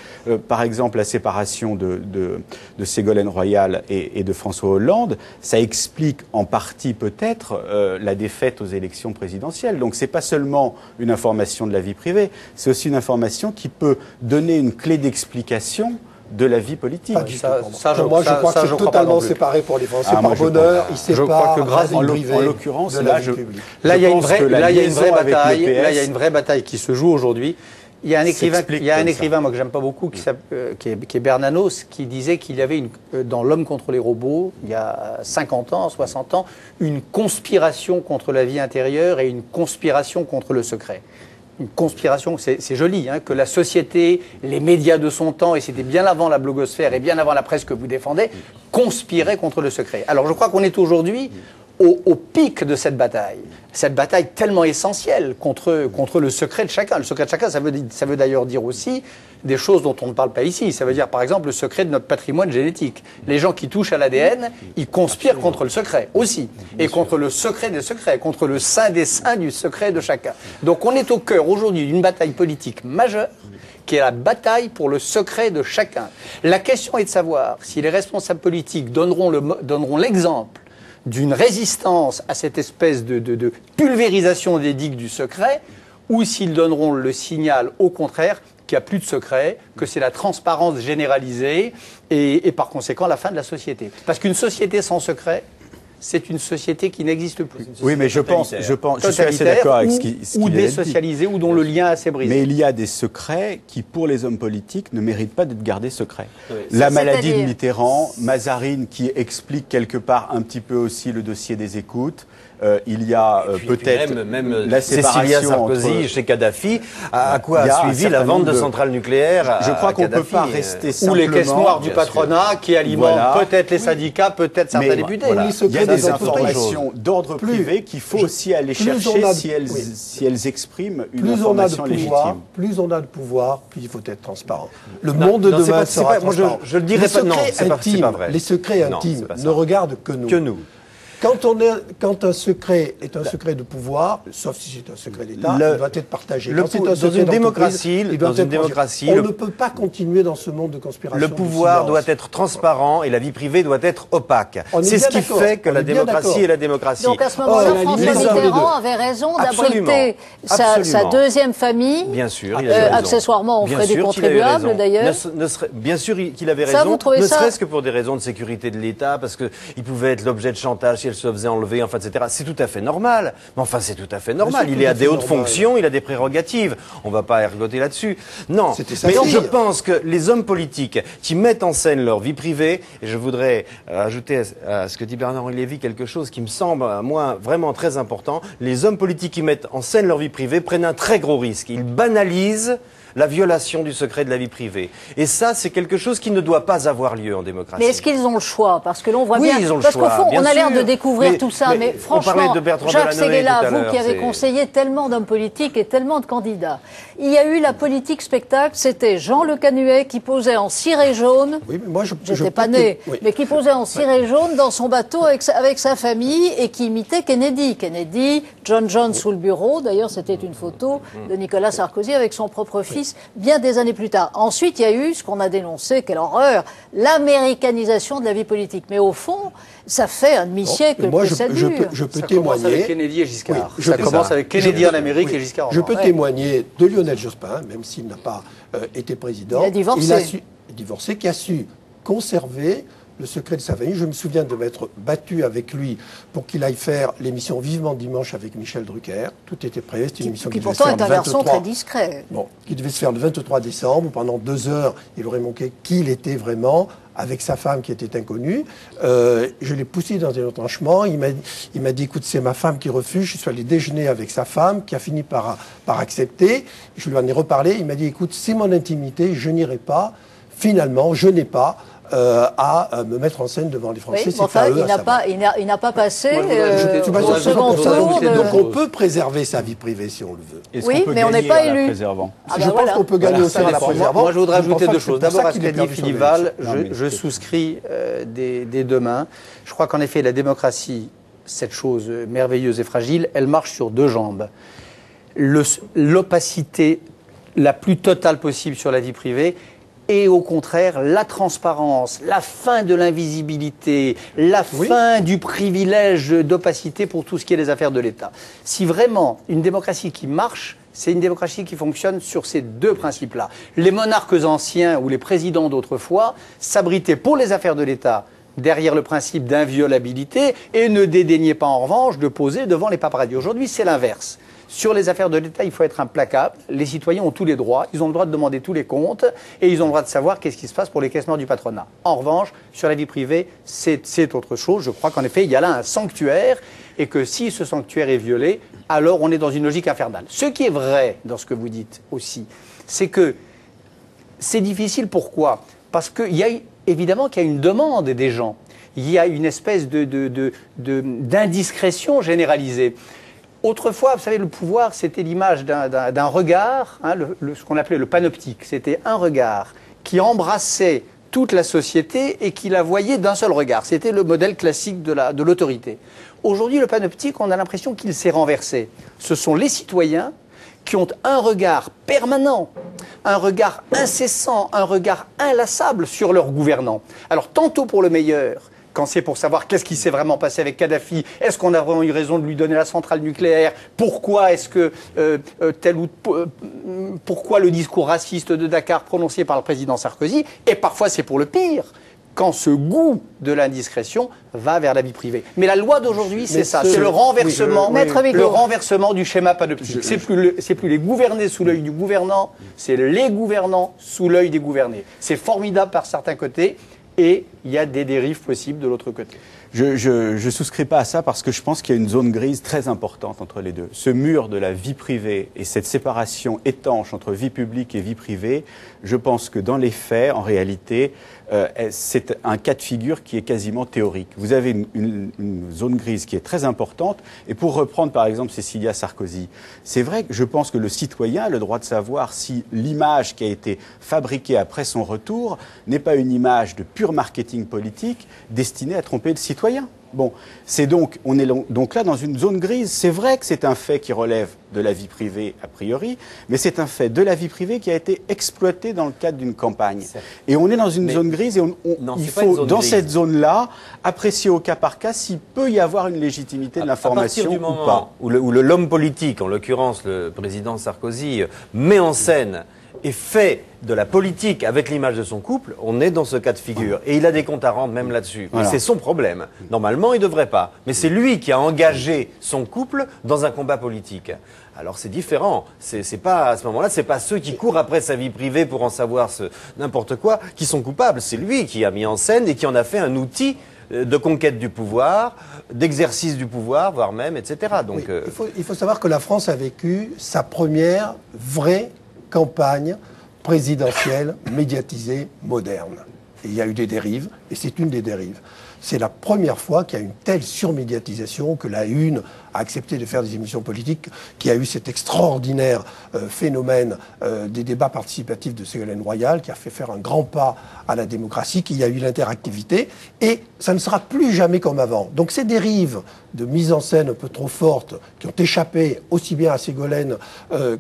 Par exemple, la séparation de Ségolène Royal et de François Hollande, ça explique en partie peut-être la défaite aux élections présidentielles. Donc c'est pas seulement une information de la vie privée, c'est aussi une information qui peut donner une clé d'explication de la vie politique. Moi, je crois que c'est totalement séparé pour les Français. Par bonheur, ils séparent la vie privée en l'occurrence, là, il y a une vraie bataille qui se joue aujourd'hui. Il y a un écrivain, moi que j'aime pas beaucoup, qui est Bernanos, qui disait qu'il y avait dans L'homme contre les robots, il y a 50 ans, 60 ans, une conspiration contre la vie intérieure et une conspiration contre le secret. Une conspiration, c'est joli, hein, que la société, les médias de son temps, et c'était bien avant la blogosphère et bien avant la presse que vous défendez, conspiraient contre le secret. Alors je crois qu'on est aujourd'hui au pic de cette bataille tellement essentielle contre le secret de chacun. Le secret de chacun, ça veut d'ailleurs dire aussi des choses dont on ne parle pas ici. Ça veut dire par exemple le secret de notre patrimoine génétique. Les gens qui touchent à l'ADN, ils conspirent contre le secret aussi. Et contre le secret des secrets, contre le sein des seins du secret de chacun. Donc on est au cœur aujourd'hui d'une bataille politique majeure, qui est la bataille pour le secret de chacun. La question est de savoir si les responsables politiques donneront l'exemple d'une résistance à cette espèce de pulvérisation des digues du secret, ou s'ils donneront le signal, au contraire, qu'il n'y a plus de secret, que c'est la transparence généralisée et par conséquent la fin de la société. Parce qu'une société sans secret, c'est une société qui n'existe plus. Oui, mais je suis assez d'accord avec ce qu'il ou désocialisée, ou dont le lien a s'est brisé. Mais il y a des secrets qui, pour les hommes politiques, ne méritent pas d'être gardés secrets. Oui. La maladie de Mitterrand, Mazarine qui explique quelque part un petit peu aussi le dossier des écoutes. Il y a peut-être même la Cécilia Sarkozy chez Kadhafi, à quoi a suivi la vente de centrales nucléaires. Je crois qu'on ne peut pas rester simplement... Ou les caisses noires du patronat qui alimentent peut-être les syndicats, peut-être certains députés. Il y a des informations d'ordre privé qu'il faut aussi aller chercher si elles expriment une information légitime. Plus on a de pouvoir, plus il faut être transparent. Le monde de demain sera transparent. Je le dirais pas, non, c'est pas vrai. Les secrets intimes ne regardent que nous. Quand un secret est un secret de pouvoir, sauf si c'est un secret d'État, il doit être partagé. Dans une démocratie, on ne peut pas continuer dans ce monde de conspiration. Le pouvoir doit être transparent et la vie privée doit être opaque. C'est ce qui fait que la démocratie est la démocratie. Donc à ce moment-là, François Mitterrand avait raison d'abriter sa deuxième famille. Bien sûr, accessoirement, on ferait des contribuables d'ailleurs. Bien sûr qu'il avait raison, ne serait-ce que pour des raisons de sécurité de l'État, parce qu'il pouvait être l'objet de chantage si elle se faisait enlever, enfin, etc. C'est tout à fait normal. Mais enfin, c'est tout à fait normal. Il est à des hautes fonctions, il a des prérogatives. On va pas ergoter là-dessus. Non. Mais je pense que les hommes politiques qui mettent en scène leur vie privée, et je voudrais ajouter à ce que dit Bernard-Henri Lévy quelque chose qui me semble, à moi, vraiment très important. Les hommes politiques qui mettent en scène leur vie privée prennent un très gros risque. Ils banalisent la violation du secret de la vie privée. Et ça, c'est quelque chose qui ne doit pas avoir lieu en démocratie. Mais est-ce qu'ils ont le choix? Parce que là, on voit bien... ils ont le parce choix, qu'au fond, bien on a l'air sûr. de découvrir tout ça. Mais franchement, Jacques Séguéla, vous qui avez conseillé tellement d'hommes politiques et tellement de candidats, il y a eu la politique spectacle, c'était Jean Le Canuet qui posait en ciré jaune. Oui, mais moi, j'étais pas né, mais qui posait en ciré jaune dans son bateau avec sa famille et qui imitait Kennedy. Kennedy, John sous le bureau. D'ailleurs, c'était une photo de Nicolas Sarkozy avec son propre fils, bien des années plus tard. Ensuite, il y a eu ce qu'on a dénoncé, quelle horreur, l'américanisation de la vie politique. Mais au fond, ça fait un demi-siècle que ça dure. Je peux ça témoigner. Commence avec Kennedy et Giscard. Oui, ça commence avec Kennedy en Amérique et Giscard en Je France. peux témoigner de Lionel Jospin, même s'il n'a pas été président. Il a divorcé. Il a divorcé, qui a su conserver le secret de sa famille. Je me souviens de m'être battu avec lui pour qu'il aille faire l'émission Vivement Dimanche avec Michel Drucker. Tout était prêt. C'était une émission qui devait se faire pourtant est un garçon très discret. Bon, qui devait se faire le 23 décembre. Pendant 2 heures, il aurait manqué qui il était vraiment, avec sa femme qui était inconnue. Je l'ai poussé dans un retranchement. Il m'a dit, écoute, c'est ma femme qui refuse. Je suis allé déjeuner avec sa femme, qui a fini par accepter. Je lui en ai reparlé. Il m'a dit, écoute, c'est mon intimité, je n'irai pas. Finalement, je n'ai pas à me mettre en scène devant les Français. Oui, enfin, il n'a pas passé au second tour. Donc on peut préserver sa vie privée si on le veut. Oui, mais on n'est pas élu. Je pense qu'on peut gagner aussi en la préservant. Moi, je voudrais ajouter 2 choses. D'abord, à ce qu'a dit Philippe Val, je souscris des 2 mains. Je crois qu'en effet, la démocratie, cette chose merveilleuse et fragile, elle marche sur 2 jambes. L'opacité la plus totale possible sur la vie privée, et au contraire, la transparence, la fin de l'invisibilité, la fin du privilège d'opacité pour tout ce qui est les affaires de l'État. Si vraiment une démocratie qui marche, c'est une démocratie qui fonctionne sur ces 2 principes-là. Les monarques anciens ou les présidents d'autrefois s'abritaient pour les affaires de l'État derrière le principe d'inviolabilité et ne dédaignaient pas en revanche de poser devant les paparazzis. Aujourd'hui, c'est l'inverse. Sur les affaires de l'État, il faut être implacable. Les citoyens ont tous les droits. Ils ont le droit de demander tous les comptes et ils ont le droit de savoir qu'est-ce qui se passe pour les caissements du patronat. En revanche, sur la vie privée, c'est autre chose. Je crois qu'en effet, il y a là un sanctuaire et que si ce sanctuaire est violé, alors on est dans une logique infernale. Ce qui est vrai dans ce que vous dites aussi, c'est que c'est difficile. Pourquoi? Parce qu'il y a évidemment qu'il y a une demande des gens. Il y a une espèce d'indiscrétion généralisée. Autrefois, vous savez, le pouvoir, c'était l'image d'un regard, ce qu'on appelait le panoptique. C'était un regard qui embrassait toute la société et qui la voyait d'un seul regard. C'était le modèle classique de l'autorité. Aujourd'hui, le panoptique, on a l'impression qu'il s'est renversé. Ce sont les citoyens qui ont un regard permanent, un regard incessant, un regard inlassable sur leurs gouvernants. Alors, tantôt pour le meilleur, quand c'est pour savoir qu'est-ce qui s'est vraiment passé avec Kadhafi, est-ce qu'on a vraiment eu raison de lui donner la centrale nucléaire, pourquoi est-ce que pourquoi le discours raciste de Dakar prononcé par le président Sarkozy, et parfois c'est pour le pire, quand ce goût de l'indiscrétion va vers la vie privée. Mais la loi d'aujourd'hui, c'est ça, c'est le renversement, le renversement du schéma panoptique. C'est plus les gouvernés sous l'œil du gouvernant, c'est les gouvernants sous l'œil des gouvernés. C'est formidable par certains côtés. Et il y a des dérives possibles de l'autre côté. Je souscris pas à ça parce que je pense qu'il y a une zone grise très importante entre les deux. Ce mur de la vie privée et cette séparation étanche entre vie publique et vie privée, je pense que dans les faits, en réalité, c'est un cas de figure qui est quasiment théorique. Vous avez une zone grise qui est très importante. Et pour reprendre par exemple Cécilia Sarkozy, c'est vrai que je pense que le citoyen a le droit de savoir si l'image qui a été fabriquée après son retour n'est pas une image de pur marketing politique destinée à tromper le citoyen. Bon, on est donc là dans une zone grise. C'est vrai que c'est un fait qui relève de la vie privée a priori, mais c'est un fait de la vie privée qui a été exploité dans le cadre d'une campagne. Et on est dans une zone grise et il faut, dans cette zone-là, apprécier au cas par cas s'il peut y avoir une légitimité de l'information ou pas. Où l'homme politique, en l'occurrence le président Sarkozy, met en scène et fait de la politique avec l'image de son couple, on est dans ce cas de figure. Et il a des comptes à rendre même là-dessus. Voilà. Et c'est son problème. Normalement, il ne devrait pas. Mais c'est lui qui a engagé son couple dans un combat politique. Alors c'est différent. C'est pas, à ce moment-là, c'est pas ceux qui courent après sa vie privée pour en savoir n'importe quoi qui sont coupables. C'est lui qui a mis en scène et qui en a fait un outil de conquête du pouvoir, d'exercice du pouvoir, voire même, etc. Donc, oui, il faut savoir que la France a vécu sa première vraie campagne présidentielle médiatisée moderne. Et il y a eu des dérives, et c'est une des dérives. C'est la première fois qu'il y a une telle surmédiatisation que la Une a accepté de faire des émissions politiques, qui a eu cet extraordinaire phénomène des débats participatifs de Ségolène Royal, qui a fait faire un grand pas à la démocratie, qu'il y a eu l'interactivité, et ça ne sera plus jamais comme avant. Donc ces dérives de mise en scène un peu trop fortes, qui ont échappé aussi bien à Ségolène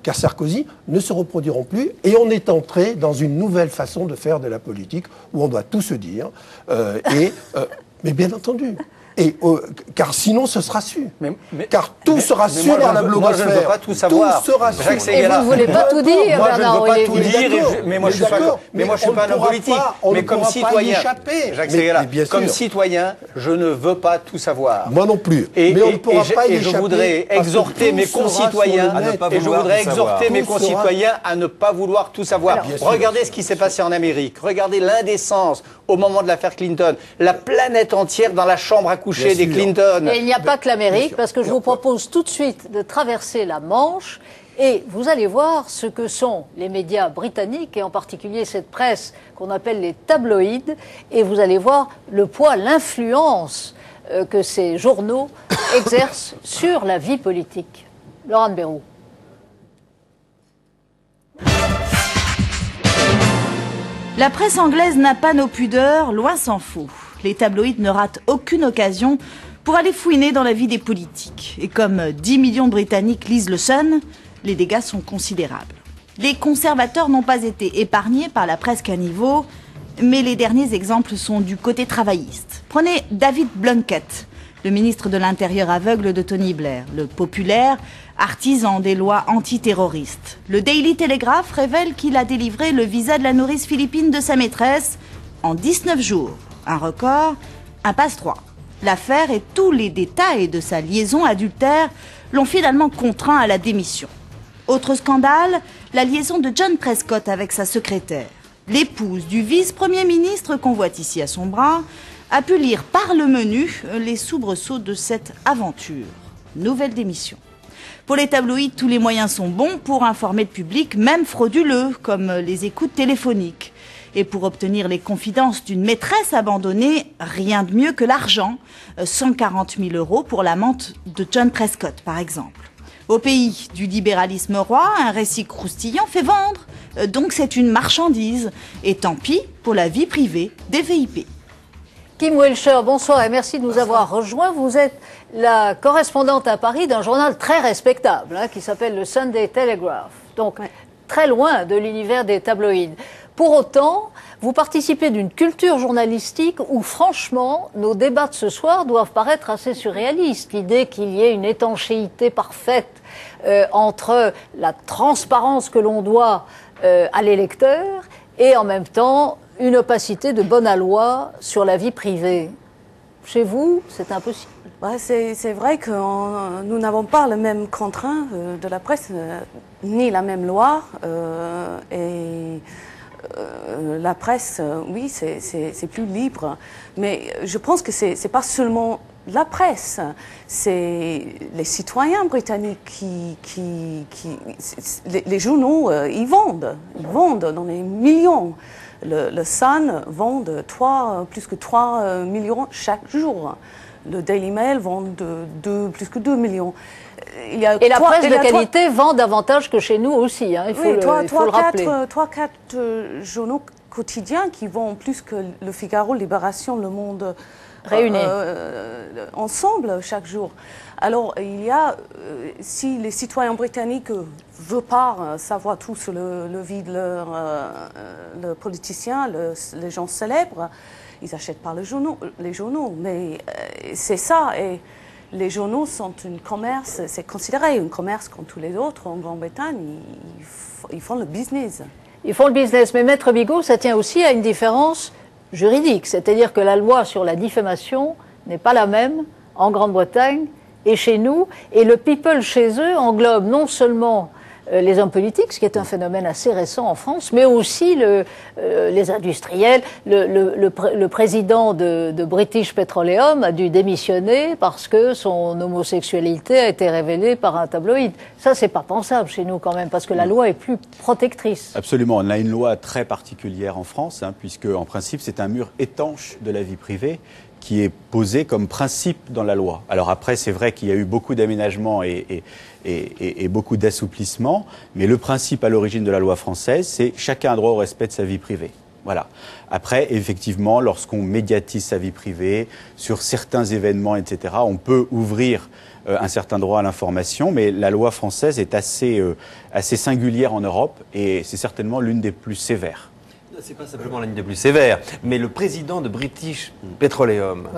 qu'à Sarkozy, ne se reproduiront plus, et on est entré dans une nouvelle façon de faire de la politique, où on doit tout se dire, mais bien entendu. Car sinon, ce sera su. Car tout sera su dans la blogosphère. Moi, je ne veux pas tout savoir. Tout sera su. Et vous ne voulez pas tout dire, moi, je ne Bernard veux pas tout Olivier. dire. Mais moi, je ne suis pas un homme politique. Mais comme citoyen, Jacques Séguéla, comme citoyen, je ne veux pas tout savoir. Moi non plus. Mais on ne pourra pas y échapper. Et je voudrais exhorter mes concitoyens à ne pas vouloir tout savoir. Regardez ce qui s'est passé en Amérique. Regardez l'indécence au moment de l'affaire Clinton. La planète entière dans la chambre à coucher des Clinton. Et il n'y a pas que l'Amérique, parce que je vous propose tout de suite de traverser la Manche et vous allez voir ce que sont les médias britanniques et en particulier cette presse qu'on appelle les tabloïds, et vous allez voir le poids, l'influence que ces journaux exercent sur la vie politique. Laurent Bérou. La presse anglaise n'a pas nos pudeurs, loin s'en faut. Les tabloïds ne ratent aucune occasion pour aller fouiner dans la vie des politiques. Et comme 10 millions de Britanniques lisent le Sun, les dégâts sont considérables. Les conservateurs n'ont pas été épargnés par la presse caniveau, mais les derniers exemples sont du côté travailliste. Prenez David Blunkett, le ministre de l'Intérieur aveugle de Tony Blair, le populaire artisan des lois antiterroristes. Le Daily Telegraph révèle qu'il a délivré le visa de la nourrice philippine de sa maîtresse en 19 jours. Un record, un passe-droit. L'affaire et tous les détails de sa liaison adultère l'ont finalement contraint à la démission. Autre scandale, la liaison de John Prescott avec sa secrétaire. L'épouse du vice-premier ministre convoite ici à son bras a pu lire par le menu les soubresauts de cette aventure. Nouvelle démission. Pour les tabloïds, tous les moyens sont bons pour informer le public, même frauduleux, comme les écoutes téléphoniques. Et pour obtenir les confidences d'une maîtresse abandonnée, rien de mieux que l'argent. 140 000 € pour l'amante de John Prescott, par exemple. Au pays du libéralisme roi, un récit croustillant fait vendre. Donc c'est une marchandise. Et tant pis pour la vie privée des VIP. Kim Welcher, bonsoir et merci de nous avoir rejoints. Vous êtes la correspondante à Paris d'un journal très respectable qui s'appelle le Sunday Telegraph. Donc très loin de l'univers des tabloïds. Pour autant, vous participez d'une culture journalistique où, franchement, nos débats de ce soir doivent paraître assez surréalistes. L'idée qu'il y ait une étanchéité parfaite entre la transparence que l'on doit à l'électeur et en même temps une opacité de bonne aloi sur la vie privée. Chez vous, c'est impossible. C'est vrai que nous n'avons pas le même contraint de la presse, ni la même loi. La presse, oui, c'est plus libre. Mais je pense que c'est pas seulement la presse, c'est les citoyens britanniques les journaux, ils vendent dans les millions. Le Sun vend plus que 3 millions chaque jour. Le Daily Mail vend plus que 2 millions. Et la presse de qualité vend davantage que chez nous aussi, il faut le rappeler. 3-4 journaux quotidiens qui vendent plus que le Figaro, Libération, Le Monde réunis ensemble chaque jour. Alors, si les citoyens britanniques ne veulent pas savoir tout sur le vie de le politicien, les gens célèbres, ils n'achètent pas les journaux. Mais c'est ça. Et les journaux sont un commerce, c'est considéré un commerce comme tous les autres en Grande-Bretagne. Ils font le business. Ils font le business. Mais Maître Bigot, ça tient aussi à une différence juridique. C'est-à-dire que la loi sur la diffamation n'est pas la même en Grande-Bretagne et chez nous. Et le people chez eux englobe non seulement les hommes politiques, ce qui est un phénomène assez récent en France, mais aussi les industriels. Le président de British Petroleum a dû démissionner parce que son homosexualité a été révélée par un tabloïd. Ça, c'est pas pensable chez nous quand même, parce que la loi est plus protectrice. Absolument. On a une loi très particulière en France, puisque en principe, c'est un mur étanche de la vie privée qui est posé comme principe dans la loi. Alors après, c'est vrai qu'il y a eu beaucoup d'aménagements et beaucoup d'assouplissements, mais le principe à l'origine de la loi française, c'est chacun a droit au respect de sa vie privée. Voilà. Après, effectivement, lorsqu'on médiatise sa vie privée, sur certains événements, etc., on peut ouvrir un certain droit à l'information, mais la loi française est assez singulière en Europe et c'est certainement l'une des plus sévères. C'est pas simplement la ligne des plus sévères, mais le président de British Petroleum,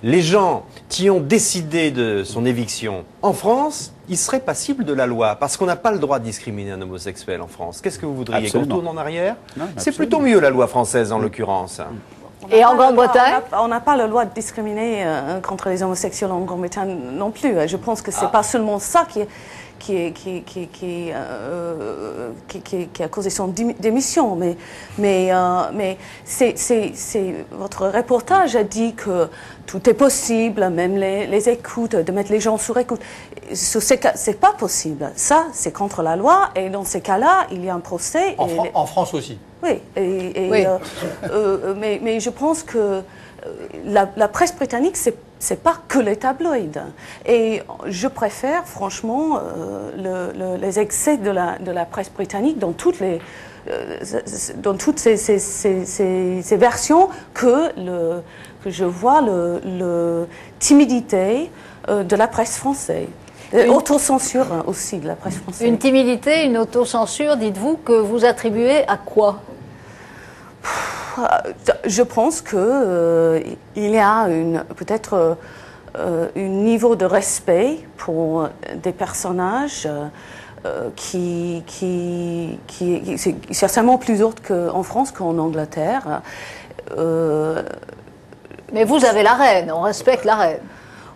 les gens qui ont décidé de son éviction en France, ils seraient passibles de la loi, parce qu'on n'a pas le droit de discriminer un homosexuel en France. Qu'est-ce que vous voudriez, qu'on tourne en arrière? C'est plutôt mieux la loi française en l'occurrence. Et en Grande-Bretagne, on n'a pas le droit de discriminer contre les homosexuels en Grande-Bretagne non plus. Je pense que c'est pas seulement ça qui a causé son démission. Mais votre reportage a dit que tout est possible, même les écoutes, de mettre les gens sur écoute. C'est pas possible. Ça, c'est contre la loi. Et dans ces cas-là, il y a un procès. En France aussi. Oui. Mais je pense que la presse britannique, c'est pas que les tabloïds. Et je préfère, franchement, les excès de la presse britannique dans toutes ces versions que je vois le timidité de la presse française. Autocensure aussi de la presse française. Une timidité, une autocensure, dites-vous, que vous attribuez à quoi? Je pense qu'il y a peut-être un niveau de respect pour des personnages qui c'est certainement plus haut qu'en France qu'en Angleterre. Mais vous avez la reine, on respecte la reine.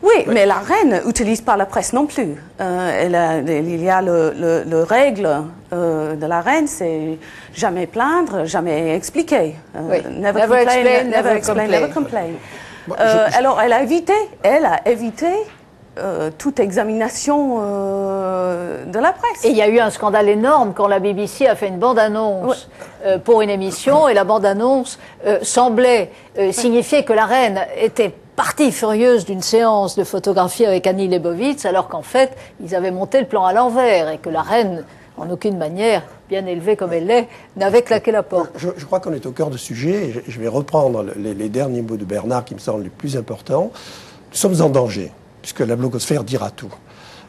Oui, mais la reine n'utilise pas la presse non plus. Il y a le règle de la reine, c'est jamais plaindre, jamais expliquer. Never explain, never complain. Alors, elle a évité toute examination de la presse. Et il y a eu un scandale énorme quand la BBC a fait une bande-annonce pour une émission, et la bande-annonce semblait signifier que la reine était partie furieuse d'une séance de photographie avec Annie Leibovitz, alors qu'en fait, ils avaient monté le plan à l'envers et que la reine, en aucune manière, bien élevée comme elle l'est, n'avait claqué la porte. Je crois qu'on est au cœur du sujet. Et je vais reprendre les derniers mots de Bernard qui me semblent les plus importants. Nous sommes en danger, puisque la blogosphère dira tout.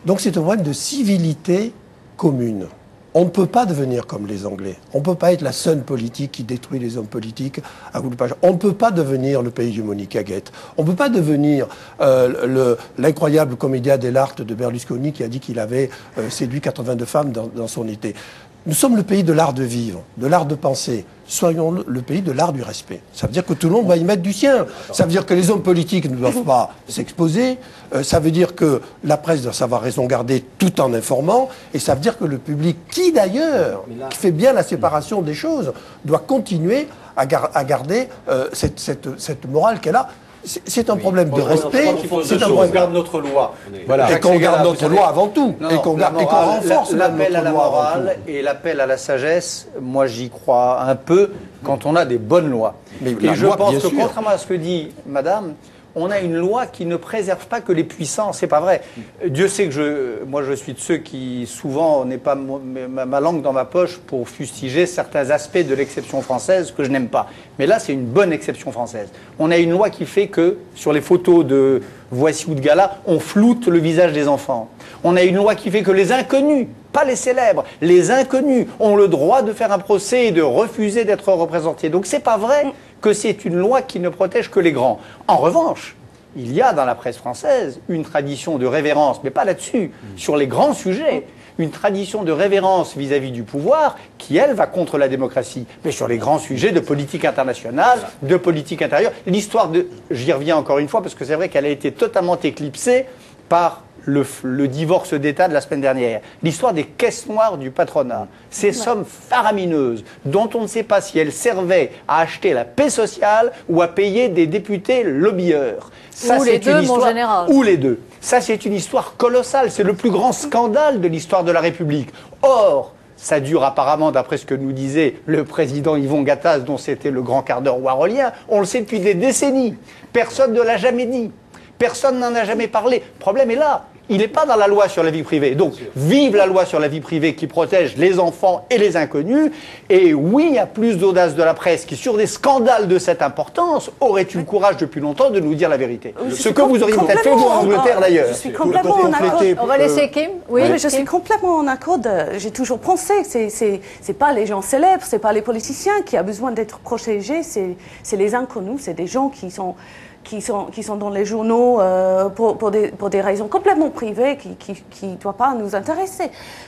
Donc c'est un problème de civilité commune. On ne peut pas devenir comme les Anglais. On ne peut pas être la seule politique qui détruit les hommes politiques à coup de page. On ne peut pas devenir le pays du Monica Gate. On ne peut pas devenir l'incroyable commedia dell'arte de Berlusconi qui a dit qu'il avait séduit 82 femmes dans son été. Nous sommes le pays de l'art de vivre, de l'art de penser. Soyons le pays de l'art du respect. Ça veut dire que tout le monde va y mettre du sien. Ça veut dire que les hommes politiques ne doivent pas s'exposer. Ça veut dire que la presse doit savoir raison garder tout en informant. Et ça veut dire que le public, qui d'ailleurs fait bien la séparation des choses, doit continuer à garder cette morale qu'elle a. C'est un problème de respect. C'est un problème. On garde notre loi. Voilà. Et qu'on garde notre loi avant tout. Et qu'on renforce l'appel à la morale et l'appel à la sagesse. Moi, j'y crois un peu quand on a des bonnes lois. Et je pense que, contrairement à ce que dit Madame, on a une loi qui ne préserve pas que les puissants. C'est pas vrai. Dieu sait que moi, je suis de ceux qui, souvent, n'ai pas ma langue dans ma poche pour fustiger certains aspects de l'exception française que je n'aime pas. Mais là, c'est une bonne exception française. On a une loi qui fait que, sur les photos de Voici ou de gala, on floute le visage des enfants. On a une loi qui fait que les inconnus, pas les célèbres, les inconnus ont le droit de faire un procès et de refuser d'être représentés. Donc c'est pas vrai que c'est une loi qui ne protège que les grands. En revanche, il y a dans la presse française une tradition de révérence, mais pas là-dessus, sur les grands sujets. une tradition de révérence vis-à-vis du pouvoir qui, elle, va contre la démocratie. Mais sur les grands sujets de politique internationale, de politique intérieure, l'histoire de... J'y reviens encore une fois parce que c'est vrai qu'elle a été totalement éclipsée par le divorce d'État de la semaine dernière. L'histoire des caisses noires du patronat. Ces sommes faramineuses dont on ne sait pas si elles servaient à acheter la paix sociale ou à payer des députés lobbyeurs. Ça, ou les deux, mon général. Ou les deux. Ça, c'est une histoire colossale. C'est le plus grand scandale de l'histoire de la République. Or, ça dure apparemment, d'après ce que nous disait le président Yvon Gattaz, dont c'était le grand quart d'heure warolien, on le sait depuis des décennies. Personne ne l'a jamais dit. Personne n'en a jamais parlé. Le problème est là. Il n'est pas dans la loi sur la vie privée. Donc, vive la loi sur la vie privée qui protège les enfants et les inconnus. Et oui, il y a plus d'audace de la presse qui, sur des scandales de cette importance, aurait eu le courage depuis longtemps de nous dire la vérité. Ce que vous auriez peut-être fait, vous, en Angleterre, d'ailleurs. Je suis complètement en accord. On va laisser Kim. Oui, mais je suis complètement en accord. J'ai toujours pensé que c'est pas les gens célèbres, c'est pas les politiciens qui ont besoin d'être protégés, c'est les inconnus, c'est des gens qui sont dans les journaux pour des raisons complètement privées qui ne doivent pas nous intéresser.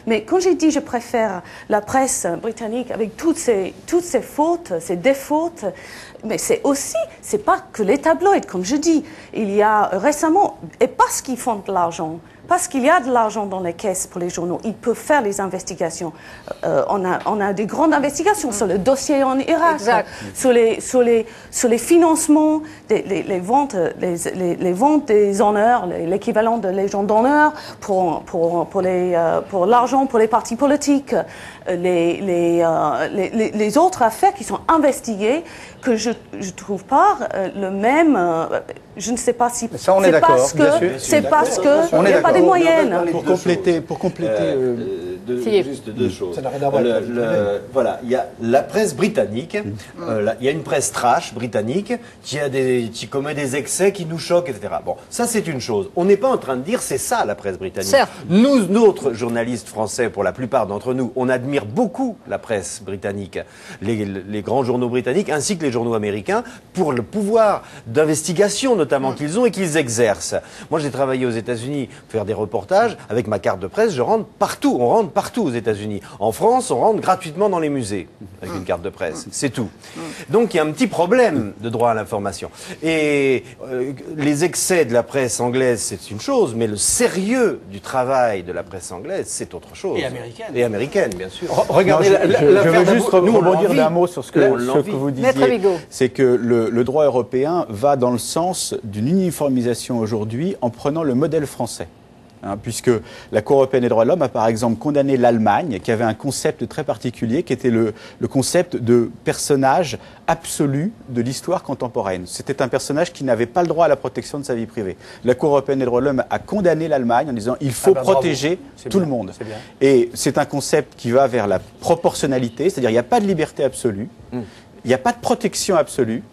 Mais quand j'ai dit je préfère la presse britannique avec toutes ces fautes, ces défautes, mais c'est pas que les tabloïds, comme je dis. Il y a récemment, et parce qu'ils font de l'argent, parce qu'il y a de l'argent dans les caisses pour les journaux, ils peuvent faire les investigations. On a des grandes investigations sur le dossier en Irak, sur les financements, les ventes des honneurs, l'équivalent de Légion d'honneur pour l'argent, pour les partis politiques, les autres affaires qui sont investiguées que je trouve pas le même. Je ne sais pas si ça, on est d'accord. C'est parce que il n'y a pas des moyennes. Pour compléter, juste deux choses. Ça n'a rien à voir. Voilà, il y a la presse britannique, il y a une presse trash britannique qui commet des excès qui nous choquent, etc. Bon, ça c'est une chose. On n'est pas en train de dire c'est ça la presse britannique. Certes. Nous, autres journalistes français, pour la plupart d'entre nous, on admire beaucoup la presse britannique, les grands journaux britanniques, ainsi que les journaux américains, pour le pouvoir d'investigation notamment qu'ils ont et qu'ils exercent. Moi, j'ai travaillé aux États-Unis pour faire des reportages. Avec ma carte de presse, je rentre partout. On rentre partout aux États-Unis. En France, on rentre gratuitement dans les musées avec une carte de presse. C'est tout. Donc, il y a un petit problème de droit à l'information. Et les excès de la presse anglaise, c'est une chose, mais le sérieux du travail de la presse anglaise, c'est autre chose. Et américaine. Et américaine, bien sûr. Regardez, je veux juste rebondir d'un mot sur ce que vous disiez. C'est que le droit européen va dans le sens d'une uniformisation aujourd'hui en prenant le modèle français. Puisque la Cour européenne des droits de l'homme a par exemple condamné l'Allemagne, qui avait un concept très particulier, qui était le concept de personnage absolu de l'histoire contemporaine. C'était un personnage qui n'avait pas le droit à la protection de sa vie privée. La Cour européenne des droits de l'homme a condamné l'Allemagne en disant il faut protéger tout le monde. Et c'est un concept qui va vers la proportionnalité, c'est-à-dire il n'y a pas de liberté absolue, il n'y a pas de protection absolue.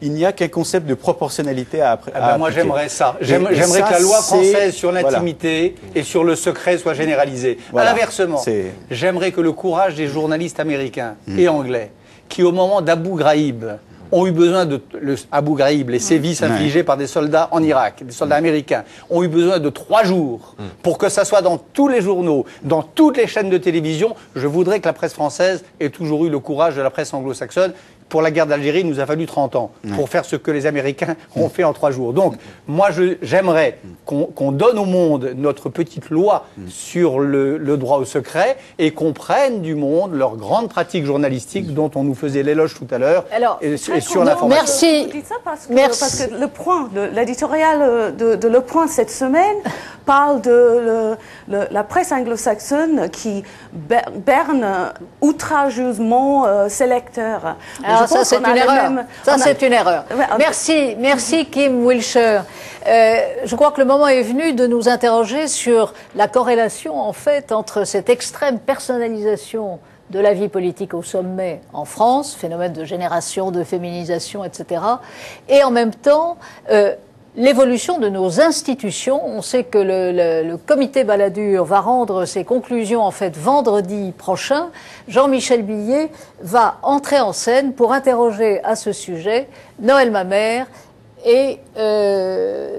Il n'y a qu'un concept de proportionnalité à appliquer. Moi, j'aimerais ça. J'aimerais que la loi française sur l'intimité et sur le secret soit généralisée. Inversement, j'aimerais que le courage des journalistes américains et anglais, qui au moment d'Abu Ghraib ont eu besoin de Abu Ghraib, les sévices infligés par des soldats en Irak, des soldats américains, ont eu besoin de 3 jours pour que ça soit dans tous les journaux, dans toutes les chaînes de télévision. Je voudrais que la presse française ait toujours eu le courage de la presse anglo-saxonne. Pour la guerre d'Algérie, il nous a fallu 30 ans pour faire ce que les Américains ont fait en 3 jours. Donc, moi, j'aimerais qu'on donne au monde notre petite loi sur le droit au secret et qu'on prenne du monde leurs grandes pratiques journalistiques dont on nous faisait l'éloge tout à l'heure et sur l'information. Merci. Je dis ça parce que Le Point, l'éditorial de Le Point cette semaine parle de la presse anglo-saxonne qui berne outrageusement ses lecteurs. Alors ça, c'est une erreur. Ça, c'est une erreur. Merci Kim Wilshire. Je crois que le moment est venu de nous interroger sur la corrélation, en fait, entre cette extrême personnalisation de la vie politique au sommet en France, phénomène de génération, de féminisation, etc., et en même temps l'évolution de nos institutions. On sait que le comité Balladur va rendre ses conclusions en fait vendredi prochain. Jean-Michel Billiet va entrer en scène pour interroger à ce sujet Noël Mamère et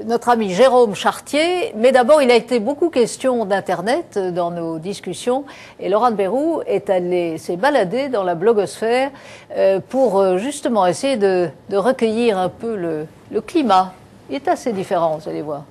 notre ami Jérôme Chartier. Mais d'abord, il a été beaucoup question d'Internet dans nos discussions, et Laurent Bayrou s'est baladé dans la blogosphère pour justement essayer de recueillir un peu le climat. Il est assez différent, vous allez voir.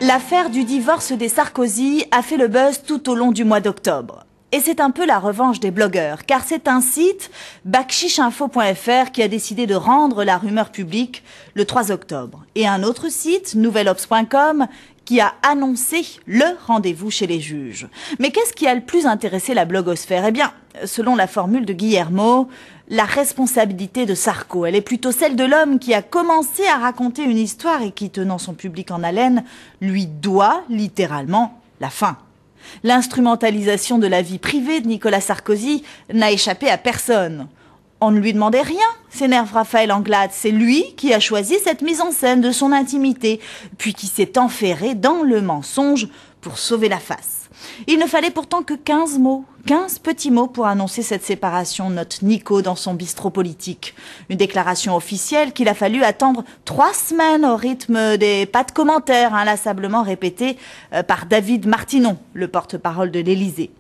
L'affaire du divorce des Sarkozy a fait le buzz tout au long du mois d'octobre. Et c'est un peu la revanche des blogueurs, car c'est un site, bakchichinfo.fr, qui a décidé de rendre la rumeur publique le 3 octobre. Et un autre site, nouvelobs.com, qui a annoncé le rendez-vous chez les juges. Mais qu'est-ce qui a le plus intéressé la blogosphère? Eh bien, selon la formule de Guillermo, la responsabilité de Sarko, elle est plutôt celle de l'homme qui a commencé à raconter une histoire et qui, tenant son public en haleine, lui doit littéralement la fin. L'instrumentalisation de la vie privée de Nicolas Sarkozy n'a échappé à personne. On ne lui demandait rien, s'énerve Raphaël Anglade. C'est lui qui a choisi cette mise en scène de son intimité, puis qui s'est enferré dans le mensonge pour sauver la face. Il ne fallait pourtant que 15 mots, 15 petits mots pour annoncer cette séparation, note Nico dans son bistrot politique. Une déclaration officielle qu'il a fallu attendre 3 semaines au rythme des pas de commentaires inlassablement répétés par David Martinon, le porte-parole de l'Élysée.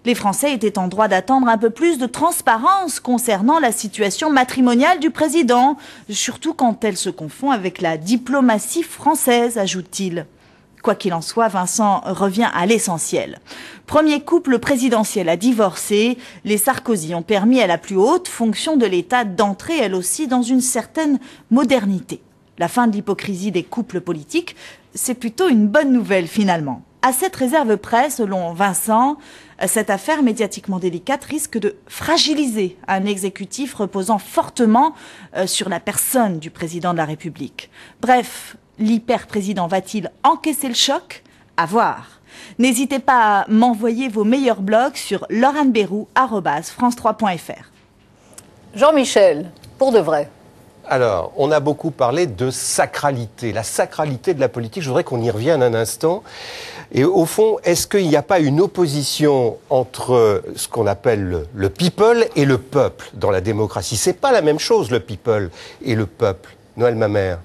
Les Français étaient en droit d'attendre un peu plus de transparence concernant la situation matrimoniale du président, surtout quand elle se confond avec la diplomatie française, ajoute-t-il. Quoi qu'il en soit, Vincent revient à l'essentiel. Premier couple présidentiel à divorcer, les Sarkozy ont permis à la plus haute fonction de l'État d'entrer elle aussi dans une certaine modernité. La fin de l'hypocrisie des couples politiques, c'est plutôt une bonne nouvelle finalement. À cette réserve près, selon Vincent, cette affaire médiatiquement délicate risque de fragiliser un exécutif reposant fortement sur la personne du président de la République. Bref, l'hyper-président va-t-il encaisser le choc? À voir. N'hésitez pas à m'envoyer vos meilleurs blogs sur laurenberoux@france3.fr. Jean-Michel, pour de vrai. Alors, on a beaucoup parlé de sacralité, la sacralité de la politique. Je voudrais qu'on y revienne un instant. Et au fond, est-ce qu'il n'y a pas une opposition entre ce qu'on appelle le people et le peuple dans la démocratie? C'est pas la même chose, le people et le peuple. Noël Mamère.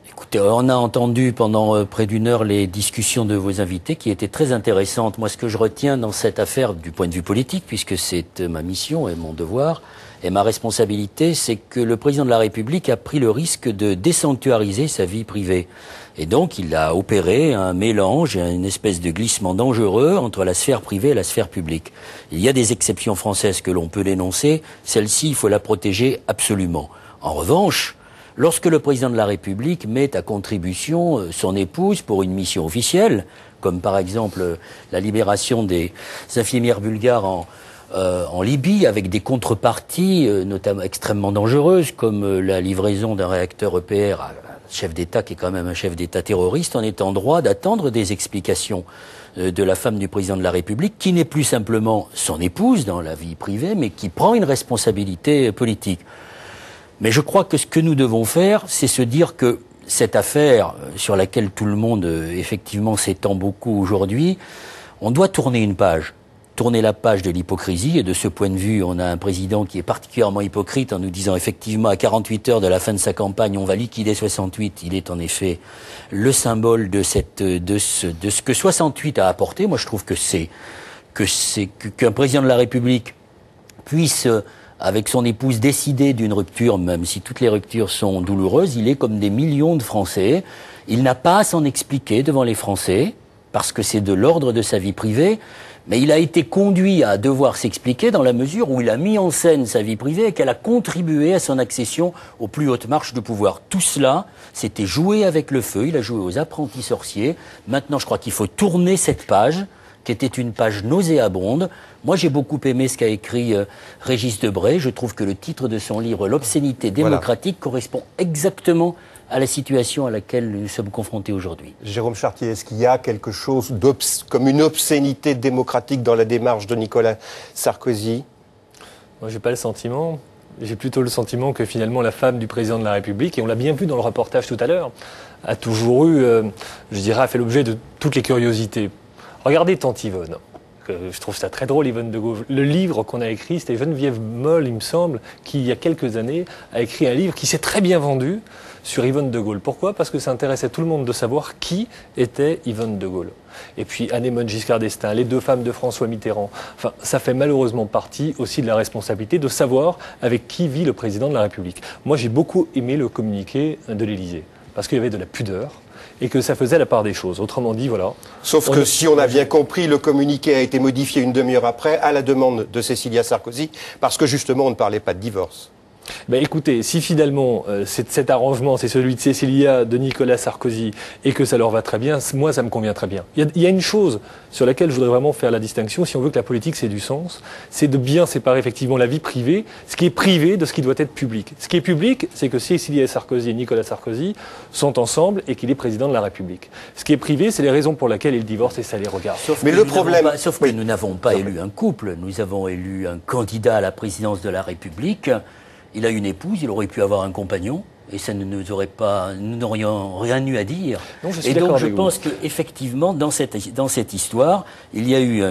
Écoutez, on a entendu pendant près d'une heure les discussions de vos invités qui étaient très intéressantes. Moi, ce que je retiens dans cette affaire du point de vue politique, puisque c'est ma mission et mon devoir et ma responsabilité, c'est que le président de la République a pris le risque de désanctuariser sa vie privée. Et donc, il a opéré un mélange, une espèce de glissement dangereux entre la sphère privée et la sphère publique. Il y a des exceptions françaises que l'on peut dénoncer. Celle-ci, il faut la protéger absolument. En revanche, lorsque le président de la République met à contribution son épouse pour une mission officielle, comme par exemple la libération des infirmières bulgares en Libye, avec des contreparties notamment extrêmement dangereuses, comme la livraison d'un réacteur EPR à un chef d'État qui est quand même un chef d'État terroriste, on est en droit d'attendre des explications de la femme du président de la République, qui n'est plus simplement son épouse dans la vie privée, mais qui prend une responsabilité politique. Mais je crois que ce que nous devons faire, c'est se dire que cette affaire, sur laquelle tout le monde effectivement s'étend beaucoup aujourd'hui, on doit tourner une page. Tourner la page de l'hypocrisie, et de ce point de vue, on a un président qui est particulièrement hypocrite en nous disant effectivement à 48 heures de la fin de sa campagne, on va liquider 68. Il est en effet le symbole de ce que 68 a apporté. Moi, je trouve que qu'un président de la République puisse, avec son épouse, décider d'une rupture, même si toutes les ruptures sont douloureuses. Il est comme des millions de Français. Il n'a pas à s'en expliquer devant les Français, parce que c'est de l'ordre de sa vie privée. Mais il a été conduit à devoir s'expliquer dans la mesure où il a mis en scène sa vie privée et qu'elle a contribué à son accession aux plus hautes marches de pouvoir. Tout cela, c'était jouer avec le feu. Il a joué aux apprentis sorciers. Maintenant, je crois qu'il faut tourner cette page, qui était une page nauséabonde. Moi, j'ai beaucoup aimé ce qu'a écrit Régis Debray. Je trouve que le titre de son livre, L'obscénité démocratique, correspond exactement à la situation à laquelle nous sommes confrontés aujourd'hui. Jérôme Chartier, est-ce qu'il y a quelque chose comme une obscénité démocratique dans la démarche de Nicolas Sarkozy? Moi, j'ai pas le sentiment. J'ai plutôt le sentiment que finalement la femme du président de la République, et on l'a bien vu dans le reportage tout à l'heure, a toujours eu, je dirais, a fait l'objet de toutes les curiosités. Regardez Tante Yvonne. je trouve ça très drôle, Yvonne de Gaulle. Le livre qu'on a écrit, c'était Geneviève Moll, il me semble, qui, il y a quelques années, a écrit un livre qui s'est très bien vendu sur Yvonne de Gaulle. Pourquoi? Parce que ça intéressait tout le monde de savoir qui était Yvonne de Gaulle. Et puis Anne-Émone Giscard d'Estaing, les 2 femmes de François Mitterrand. Enfin, ça fait malheureusement partie aussi de la responsabilité de savoir avec qui vit le président de la République. Moi, j'ai beaucoup aimé le communiqué de l'Élysée, parce qu'il y avait de la pudeur et que ça faisait la part des choses. Autrement dit, voilà. Sauf que si on a bien compris, le communiqué a été modifié une demi-heure après, à la demande de Cécilia Sarkozy, parce que justement, on ne parlait pas de divorce. Ben écoutez, si finalement cet arrangement c'est celui de Cécilia, de Nicolas Sarkozy et que ça leur va très bien, moi ça me convient très bien. Il y a une chose sur laquelle je voudrais vraiment faire la distinction, si on veut que la politique c'est du sens, c'est de bien séparer effectivement la vie privée, ce qui est privé de ce qui doit être public. Ce qui est public, c'est que Cécilia Sarkozy et Nicolas Sarkozy sont ensemble et qu'il est président de la République. Ce qui est privé, c'est les raisons pour lesquelles ils divorcent et ça les regarde. Sauf que nous n'avons pas élu un couple, nous avons élu un candidat à la présidence de la République. Il a une épouse, il aurait pu avoir un compagnon, et ça ne nous aurait pas, nous n'aurions rien eu à dire. Non, et donc je pense qu'effectivement, dans cette histoire, il y a eu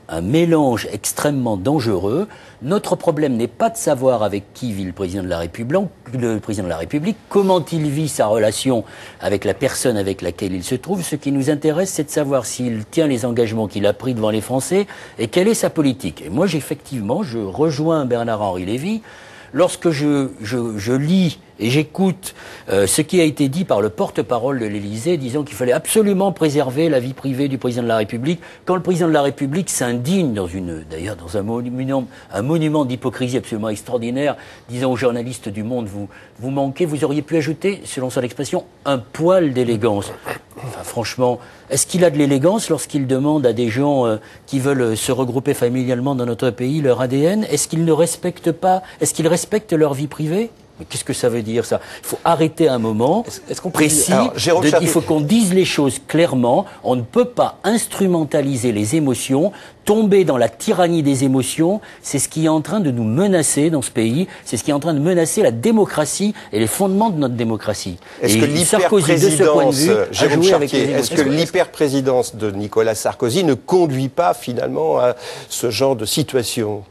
un mélange extrêmement dangereux. Notre problème n'est pas de savoir avec qui vit le président de la République, comment il vit sa relation avec la personne avec laquelle il se trouve. Ce qui nous intéresse, c'est de savoir s'il tient les engagements qu'il a pris devant les Français et quelle est sa politique. Et moi, effectivement, je rejoins Bernard-Henri Lévy. Lorsque je lis et j'écoute ce qui a été dit par le porte-parole de l'Élysée, disant qu'il fallait absolument préserver la vie privée du président de la République, quand le président de la République s'indigne dans un monument d'hypocrisie absolument extraordinaire, disant aux journalistes du Monde, vous manquez, vous auriez pu ajouter, selon son expression, un poil d'élégance. Enfin, franchement, est-ce qu'il a de l'élégance lorsqu'il demande à des gens qui veulent se regrouper familialement dans notre pays leur ADN? Est-ce qu'ils ne respectent pas, est-ce qu'ils respectent leur vie privée? Mais qu'est-ce que ça veut dire, ça? Il faut arrêter un moment précis. Il faut qu'on dise les choses clairement. On ne peut pas instrumentaliser les émotions, tomber dans la tyrannie des émotions. C'est ce qui est en train de nous menacer dans ce pays. C'est ce qui est en train de menacer la démocratie et les fondements de notre démocratie. Est-ce que l'hyperprésidence, Jérôme Chartier, est-ce que l'hyperprésidence de Nicolas Sarkozy ne conduit pas finalement à ce genre de situation?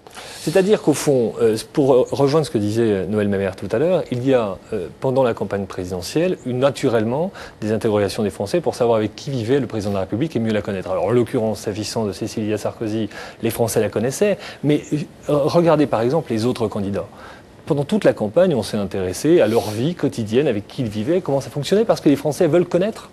C'est-à-dire qu'au fond, pour rejoindre ce que disait Noël Mamère tout à l'heure, il y a, pendant la campagne présidentielle, naturellement des interrogations des Français pour savoir avec qui vivait le président de la République et mieux la connaître. Alors, en l'occurrence, s'agissant de Cécilia Sarkozy, les Français la connaissaient, mais regardez par exemple les autres candidats. Pendant toute la campagne, on s'est intéressé à leur vie quotidienne, avec qui ils vivaient, comment ça fonctionnait, parce que les Français veulent connaître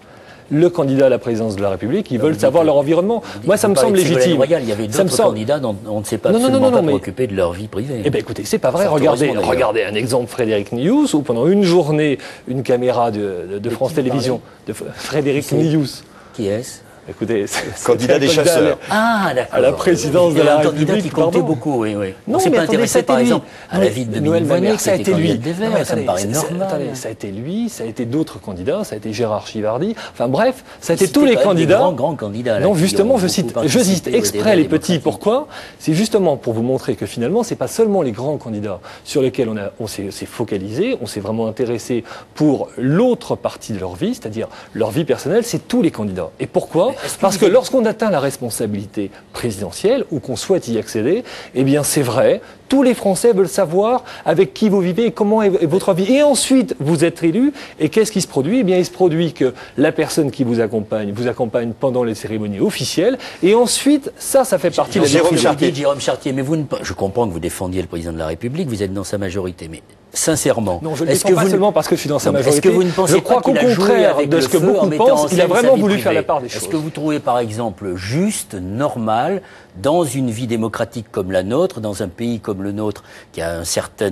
le candidat à la présidence de la République, ils veulent savoir leur environnement. Moi, ça me semble légitime. Il y avait d'autres candidats dont on ne s'est pas absolument pas préoccupé de leur vie privée. Eh bien, écoutez, c'est pas vrai. Regardez un exemple, Frédéric Niyous, où pendant une journée, une caméra de France Télévisions, de Frédéric Niyous. Qui est-ce? Écoutez, candidat des chasseurs. Ah, d'accord. À la présidence de la République. Un candidat qui comptait beaucoup, oui. Non, on s'est pas intéressé, par exemple, à la vie de Noël Mamère, ça a été lui. Ça me paraît normal. Ça a été lui, ça a été d'autres candidats, ça a été Gérard Chivardi. Enfin bref, ça a été tous les candidats. Grands candidats. Non, justement, je cite exprès les petits. Pourquoi? C'est justement pour vous montrer que finalement, c'est pas seulement les grands candidats sur lesquels on s'est focalisé, on s'est vraiment intéressé pour l'autre partie de leur vie, c'est-à-dire leur vie personnelle, c'est tous les candidats. Et pourquoi? Parce que lorsqu'on atteint la responsabilité présidentielle ou qu'on souhaite y accéder, eh bien c'est vrai, tous les Français veulent savoir avec qui vous vivez et comment est votre vie. Et ensuite, vous êtes élu, et qu'est-ce qui se produit? Eh bien, il se produit que la personne qui vous accompagne pendant les cérémonies officielles, et ensuite, ça fait partie de la Jérôme Chartier, mais je comprends que vous défendiez le président de la République, vous êtes dans sa majorité, mais sincèrement, non, je ne le défends pas seulement parce que je suis dans sa majorité. Est-ce que vous ne pensez je crois qu'au contraire de ce que beaucoup pensent, il a vraiment voulu faire la part des choses. Est-ce que vous trouvez par exemple juste, normal, dans une vie démocratique comme la nôtre, dans un pays comme le nôtre, qui a un certain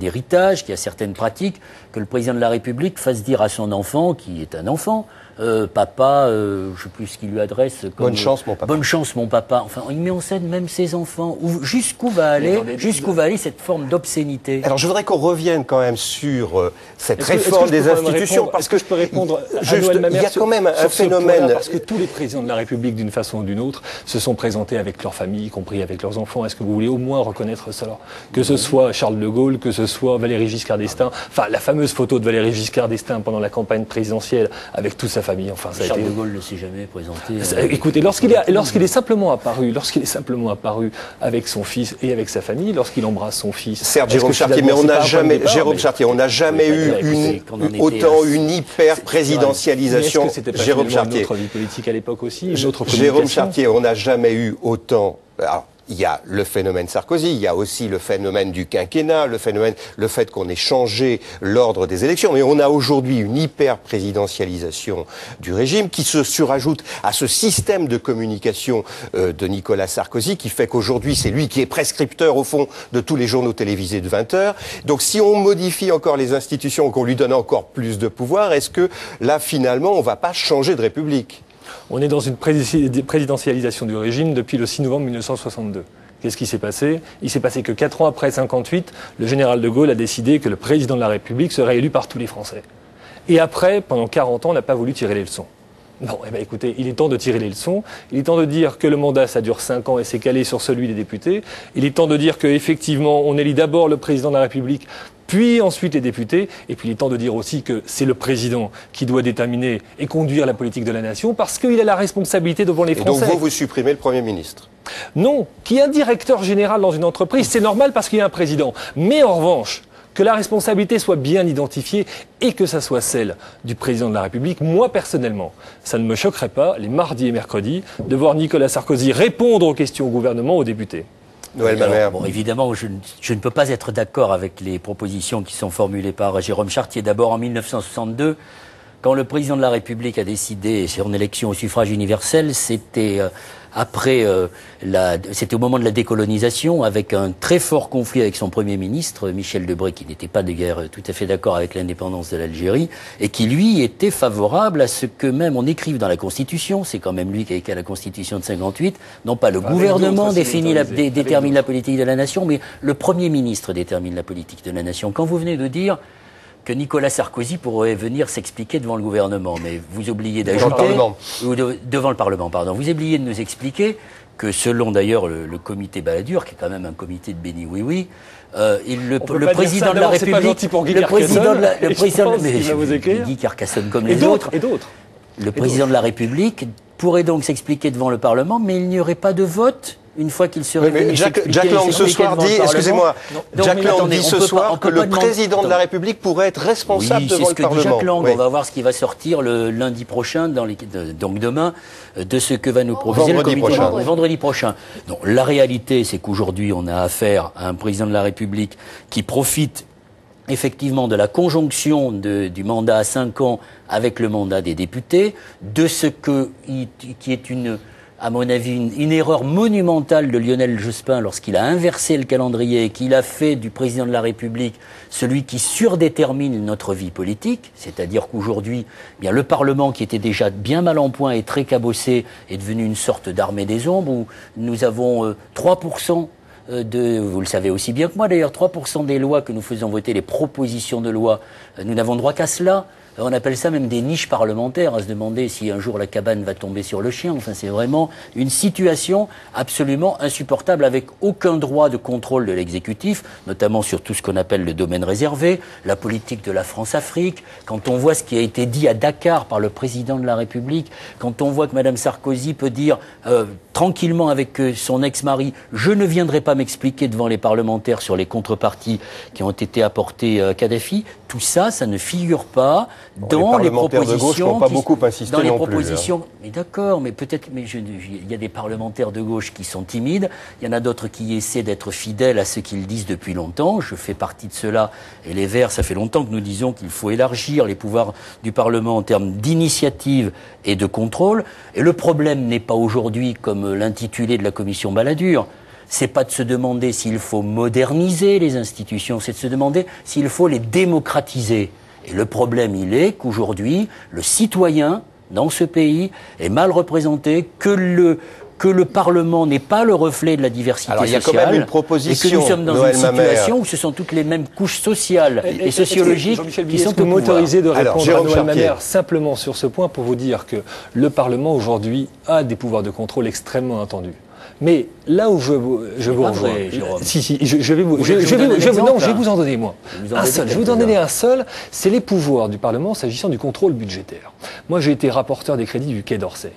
héritage, qui a certaines pratiques, que le président de la République fasse dire à son enfant, qui est un enfant, papa, je ne sais plus ce qu'il lui adresse. Bonne chance, mon papa. Bonne chance, mon papa. Enfin, il met en scène même ses enfants. Jusqu'où va aller cette forme d'obscénité? Alors, je voudrais qu'on revienne quand même sur cette réforme des institutions. Parce que je peux répondre à Noël Mamère, il y a quand même un phénomène. Parce que tous les présidents de la République, d'une façon ou d'une autre, se sont présentés avec leur famille, y compris avec leurs enfants. Est-ce que vous voulez au moins reconnaître cela? Que ce soit Charles de Gaulle, que ce soit Valéry Giscard d'Estaing. Enfin, la fameuse photo de Valéry Giscard d'Estaing pendant la campagne présidentielle avec toute sa famille. Enfin, ça a Charles été... de Gaulle ne s'est jamais présenté. Écoutez, lorsqu'il est simplement apparu avec son fils et avec sa famille, lorsqu'il embrasse son fils. Certes, Jérôme Chartier, mais on n'a jamais, on n'a jamais eu autant une hyper présidentialisation. Jérôme Chartier. Notre vie politique à l'époque aussi. Jérôme Chartier, on n'a jamais eu autant. Alors, il y a le phénomène Sarkozy, il y a aussi le phénomène du quinquennat, le fait qu'on ait changé l'ordre des élections. Mais on a aujourd'hui une hyper-présidentialisation du régime qui se surajoute à ce système de communication de Nicolas Sarkozy qui fait qu'aujourd'hui, c'est lui qui est prescripteur, au fond, de tous les journaux télévisés de 20 heures. Donc, si on modifie encore les institutions, qu'on lui donne encore plus de pouvoir, est-ce que, là, finalement, on ne va pas changer de République ? On est dans une présidentialisation du régime depuis le 6 novembre 1962. Qu'est-ce qui s'est passé ? Il s'est passé que 4 ans après 58, le général de Gaulle a décidé que le président de la République serait élu par tous les Français. Et après, pendant 40 ans, on n'a pas voulu tirer les leçons. Bon, eh bien écoutez, il est temps de tirer les leçons. Il est temps de dire que le mandat, ça dure 5 ans et c'est calé sur celui des députés. Il est temps de dire qu'effectivement, on élit d'abord le président de la République, puis ensuite les députés. Et puis il est temps de dire aussi que c'est le président qui doit déterminer et conduire la politique de la nation parce qu'il a la responsabilité devant les Français. Et donc vous supprimez le Premier ministre ? Non, qu'il y ait un directeur général dans une entreprise, c'est normal parce qu'il y a un président. Mais en revanche, que la responsabilité soit bien identifiée et que ça soit celle du président de la République, moi personnellement, ça ne me choquerait pas, les mardis et mercredis, de voir Nicolas Sarkozy répondre aux questions au gouvernement, aux députés. Noël Mamère. Bon, évidemment, je ne peux pas être d'accord avec les propositions qui sont formulées par Jérôme Chartier. D'abord, en 1962, quand le président de la République a décidé son élection au suffrage universel, c'était c'était au moment de la décolonisation, avec un très fort conflit avec son Premier ministre, Michel Debré, qui n'était pas de guerre tout à fait d'accord avec l'indépendance de l'Algérie, et qui, lui, était favorable à ce que même on écrive dans la Constitution, c'est quand même lui qui a écrit la Constitution de 58, non pas le gouvernement détermine la politique de la nation, mais le Premier ministre détermine la politique de la nation. Quand vous venez de dire que Nicolas Sarkozy pourrait venir s'expliquer devant le gouvernement. Mais vous oubliez d'ajouter... Devant le Parlement, pardon. Vous oubliez de nous expliquer que selon d'ailleurs le comité Balladur, qui est quand même un comité de béni oui-oui, le président de la République... C'est pas gentil pour Guy Carcassonne. Guy Carcassonne comme les autres. Le président de la République pourrait donc s'expliquer devant le Parlement, mais il n'y aurait pas de vote une fois qu'il serait venu Jack Lang ce soir dit, excusez-moi, Jack Lang dit ce soir que le président de la République pourrait être responsable devant le Parlement. Oui, c'est ce que dit Jack Lang. On va voir ce qui va sortir le lundi prochain, donc demain, de ce que va nous proposer le comité vendredi prochain. Donc la réalité, c'est qu'aujourd'hui, on a affaire à un président de la République qui profite effectivement de la conjonction du mandat à 5 ans avec le mandat des députés, de ce qui est à mon avis, une erreur monumentale de Lionel Jospin lorsqu'il a inversé le calendrier et qu'il a fait du président de la République celui qui surdétermine notre vie politique, c'est-à-dire qu'aujourd'hui, bien le Parlement, qui était déjà bien mal en point et très cabossé, est devenu une sorte d'armée des ombres où nous avons 3%. Vous le savez aussi bien que moi d'ailleurs, 3% des lois que nous faisons voter, les propositions de loi, nous n'avons droit qu'à cela. On appelle ça même des niches parlementaires, à se demander si un jour la cabane va tomber sur le chien. Enfin, c'est vraiment une situation absolument insupportable, avec aucun droit de contrôle de l'exécutif, notamment sur tout ce qu'on appelle le domaine réservé, la politique de la France-Afrique. Quand on voit ce qui a été dit à Dakar par le président de la République, quand on voit que Mme Sarkozy peut dire tranquillement avec son ex-mari « Je ne viendrai pas m'expliquer devant les parlementaires sur les contreparties qui ont été apportées à Kadhafi », tout ça, ça ne figure pas dans les propositions. De gauche n'ont pas beaucoup insisté dans les non propositions. Plus, hein. Mais d'accord, mais peut-être, il y a des parlementaires de gauche qui sont timides, il y en a d'autres qui essaient d'être fidèles à ce qu'ils disent depuis longtemps. Je fais partie de cela. Et les Verts, ça fait longtemps que nous disons qu'il faut élargir les pouvoirs du Parlement en termes d'initiative et de contrôle. Et le problème n'est pas aujourd'hui, comme l'intitulé de la commission Balladur, c'est pas de se demander s'il faut moderniser les institutions, c'est de se demander s'il faut les démocratiser. Et le problème, il est qu'aujourd'hui, le citoyen, dans ce pays, est mal représenté, que le Parlement n'est pas le reflet de la diversité sociale. Alors, il y a quand même une proposition, et que nous sommes dans une situation où ce sont toutes les mêmes couches sociales et sociologiques qui sont au pouvoir. Vous m'autorisez de répondre à Noël Mamère simplement sur ce point pour vous dire que le Parlement, aujourd'hui, a des pouvoirs de contrôle extrêmement attendus. Mais là où je vous rejoins, je vais vous en donner moi. Un seul. Je vais vous en donner un seul, c'est les pouvoirs du Parlement s'agissant du contrôle budgétaire. Moi, j'ai été rapporteur des crédits du Quai d'Orsay.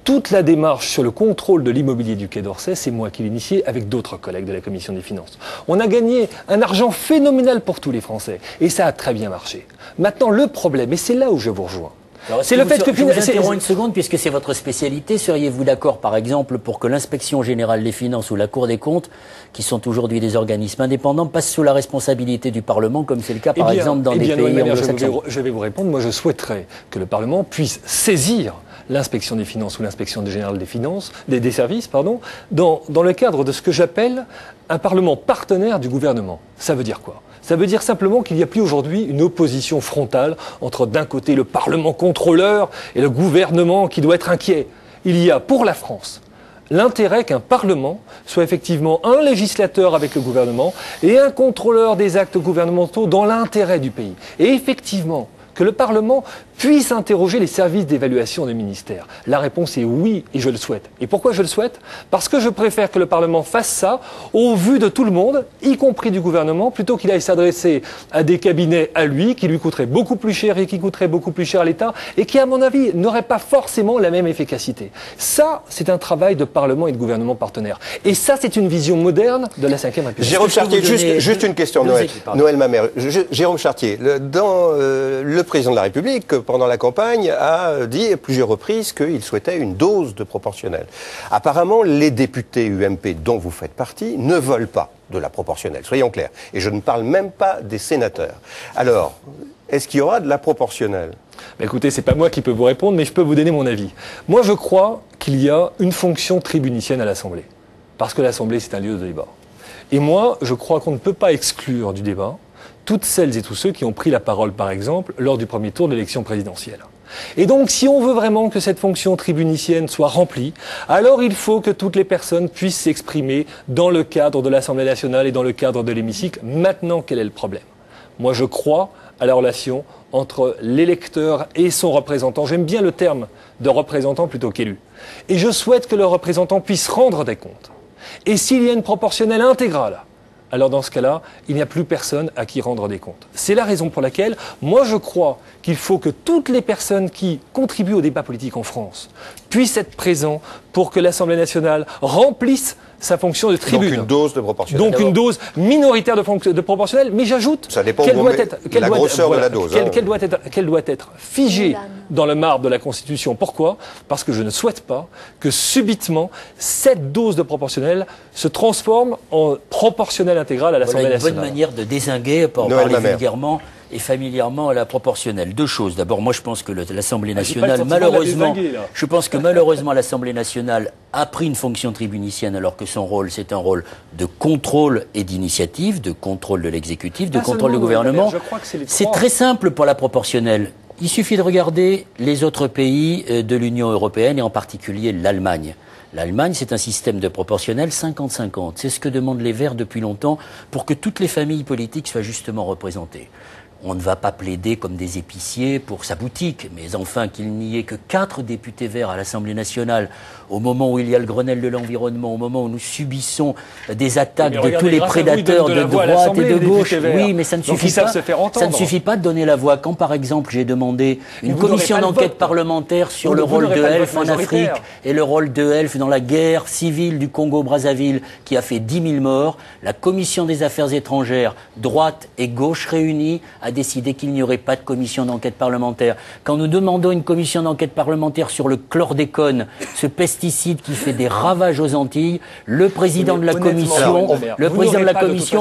Toute la démarche sur le contrôle de l'immobilier du Quai d'Orsay, c'est moi qui l'ai initié avec d'autres collègues de la Commission des Finances. On a gagné un argent phénoménal pour tous les Français. Et ça a très bien marché. Maintenant, le problème, et c'est là où je vous rejoins, c'est le fait que... Je vous interromps une seconde, puisque c'est votre spécialité. Seriez-vous d'accord, par exemple, pour que l'Inspection Générale des Finances ou la Cour des Comptes, qui sont aujourd'hui des organismes indépendants, passent sous la responsabilité du Parlement, comme c'est le cas, par exemple, dans des pays anglo-saxons? Je vais vous répondre. Moi, je souhaiterais que le Parlement puisse saisir l'Inspection des Finances ou l'Inspection Générale des Finances, des services, pardon, dans le cadre de ce que j'appelle un Parlement partenaire du gouvernement. Ça veut dire quoi ? Ça veut dire simplement qu'il n'y a plus aujourd'hui une opposition frontale entre d'un côté le Parlement contrôleur et le gouvernement qui doit être inquiet. Il y a pour la France l'intérêt qu'un Parlement soit effectivement un législateur avec le gouvernement et un contrôleur des actes gouvernementaux dans l'intérêt du pays. Et effectivement, que le Parlement puisse interroger les services d'évaluation des ministères. La réponse est oui, et je le souhaite. Et pourquoi je le souhaite ? Parce que je préfère que le Parlement fasse ça au vu de tout le monde, y compris du gouvernement, plutôt qu'il aille s'adresser à des cabinets à lui, qui lui coûteraient beaucoup plus cher et qui coûteraient beaucoup plus cher à l'État, et qui, à mon avis, n'auraient pas forcément la même efficacité. Ça, c'est un travail de Parlement et de gouvernement partenaire. Et ça, c'est une vision moderne de la Ve République. Jérôme Chartier, juste une question, Noël Mamère. Jérôme Chartier, le président de la République, pendant la campagne, a dit à plusieurs reprises qu'il souhaitait une dose de proportionnelle. Apparemment, les députés UMP dont vous faites partie ne veulent pas de la proportionnelle, soyons clairs. Et je ne parle même pas des sénateurs. Alors, est-ce qu'il y aura de la proportionnelle ? Écoutez, c'est pas moi qui peux vous répondre, mais je peux vous donner mon avis. Moi, je crois qu'il y a une fonction tribunicienne à l'Assemblée. Parce que l'Assemblée, c'est un lieu de débat. Et moi, je crois qu'on ne peut pas exclure du débat toutes celles et tous ceux qui ont pris la parole, par exemple, lors du premier tour de l'élection présidentielle. Et donc, si on veut vraiment que cette fonction tribunicienne soit remplie, alors il faut que toutes les personnes puissent s'exprimer dans le cadre de l'Assemblée nationale et dans le cadre de l'hémicycle. Maintenant, quel est le problème ? Moi, je crois à la relation entre l'électeur et son représentant. J'aime bien le terme de représentant plutôt qu'élu. Et je souhaite que le représentant puisse rendre des comptes. Et s'il y a une proportionnelle intégrale, alors dans ce cas-là, il n'y a plus personne à qui rendre des comptes. C'est la raison pour laquelle, moi je crois qu'il faut que toutes les personnes qui contribuent au débat politique en France puissent être présentes pour que l'Assemblée nationale remplisse sa fonction de tribune. Donc une dose de proportionnelle. Donc une dose minoritaire de proportionnelle, mais j'ajoute qu'elle doit être figée dans le marbre de la Constitution. Pourquoi ? Parce que je ne souhaite pas que subitement cette dose de proportionnelle se transforme en proportionnelle intégrale à l'Assemblée nationale. Une bonne manière de dézinguer, pour parler vulgairement et familièrement, à la proportionnelle. Deux choses. D'abord, moi je pense que l'Assemblée nationale, malheureusement, l'Assemblée nationale a pris une fonction tribunicienne alors que son rôle, c'est un rôle de contrôle et d'initiative, de contrôle de l'exécutif, de contrôle du gouvernement. C'est très simple pour la proportionnelle. Il suffit de regarder les autres pays de l'Union européenne et en particulier l'Allemagne. L'Allemagne, c'est un système de proportionnel 50-50. C'est ce que demandent les Verts depuis longtemps pour que toutes les familles politiques soient justement représentées. On ne va pas plaider comme des épiciers pour sa boutique, mais enfin qu'il n'y ait que 4 députés verts à l'Assemblée nationale, au moment où il y a le Grenelle de l'environnement, au moment où nous subissons des attaques de tous les prédateurs de droite et de gauche. Oui, mais ça ne suffit pas. Ça ne suffit pas de donner la voix. Quand, par exemple, j'ai demandé une commission d'enquête parlementaire sur le rôle de Elf en Afrique et le rôle de Elf dans la guerre civile du Congo-Brazzaville qui a fait 10 000 morts, la commission des affaires étrangères, droite et gauche réunies, a décidé qu'il n'y aurait pas de commission d'enquête parlementaire. Quand nous demandons une commission d'enquête parlementaire sur le chlordécone, ce pesticide qui fait des ravages aux Antilles, le président de la commission,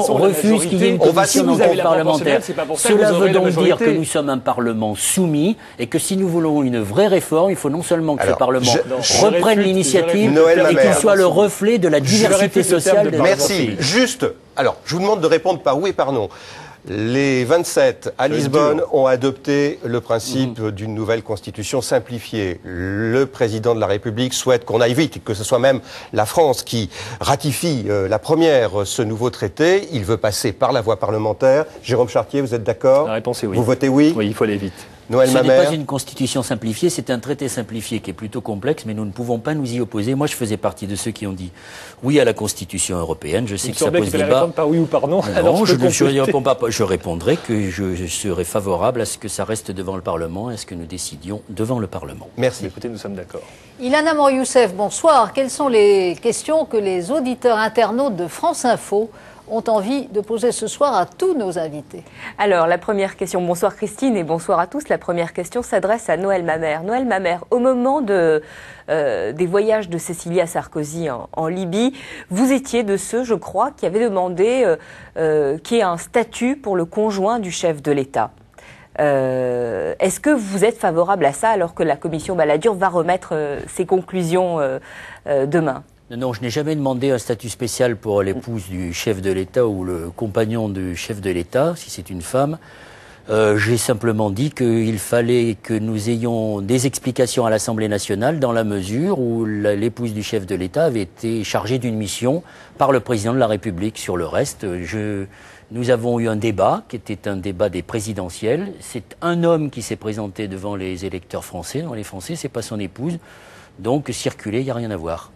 refuse qu'il y ait une commission d'enquête parlementaire. Cela veut donc dire que nous sommes un Parlement soumis et que si nous voulons une vraie réforme, il faut non seulement que ce Parlement reprenne l'initiative et qu'il soit le reflet de la diversité sociale de notre pays. Merci. Juste, alors, je vous demande de répondre par oui et par non. Les 27 à Lisbonne ont adopté le principe d'une nouvelle constitution simplifiée. Le président de la République souhaite qu'on aille vite, que ce soit même la France qui ratifie la première ce nouveau traité. Il veut passer par la voie parlementaire. Jérôme Chartier, vous êtes d'accord ? La réponse est oui. Vous votez oui ? Oui, il faut aller vite. Noël Ce n'est Mamère. pas une constitution simplifiée, c'est un traité simplifié qui est plutôt complexe, mais nous ne pouvons pas nous y opposer. Moi, je faisais partie de ceux qui ont dit oui à la constitution européenne. Je sais que ça pose débat. Répondre par oui ou par non. Non, je répondrai que je serai favorable à ce que ça reste devant le Parlement, à ce que nous décidions devant le Parlement. Merci. Écoutez, nous sommes d'accord. Ilana Mor-Youssef, bonsoir. Quelles sont les questions que les auditeurs internautes de France Info ont envie de poser ce soir à tous nos invités? Alors, la première question, bonsoir Christine et bonsoir à tous. La première question s'adresse à Noël Mamère. Noël Mamère, au moment des voyages de Cécilia Sarkozy en Libye, vous étiez de ceux, je crois, qui avaient demandé qu'il y ait un statut pour le conjoint du chef de l'État. Est-ce que vous êtes favorable à ça alors que la commission Balladur va remettre ses conclusions demain? Non, je n'ai jamais demandé un statut spécial pour l'épouse du chef de l'État ou le compagnon du chef de l'État, si c'est une femme. J'ai simplement dit qu'il fallait que nous ayons des explications à l'Assemblée nationale dans la mesure où l'épouse du chef de l'État avait été chargée d'une mission par le président de la République. Sur le reste, nous avons eu un débat qui était un débat des présidentielles. C'est un homme qui s'est présenté devant les électeurs français. Devant les Français, c'est pas son épouse. Donc, circuler, il n'y a rien à voir.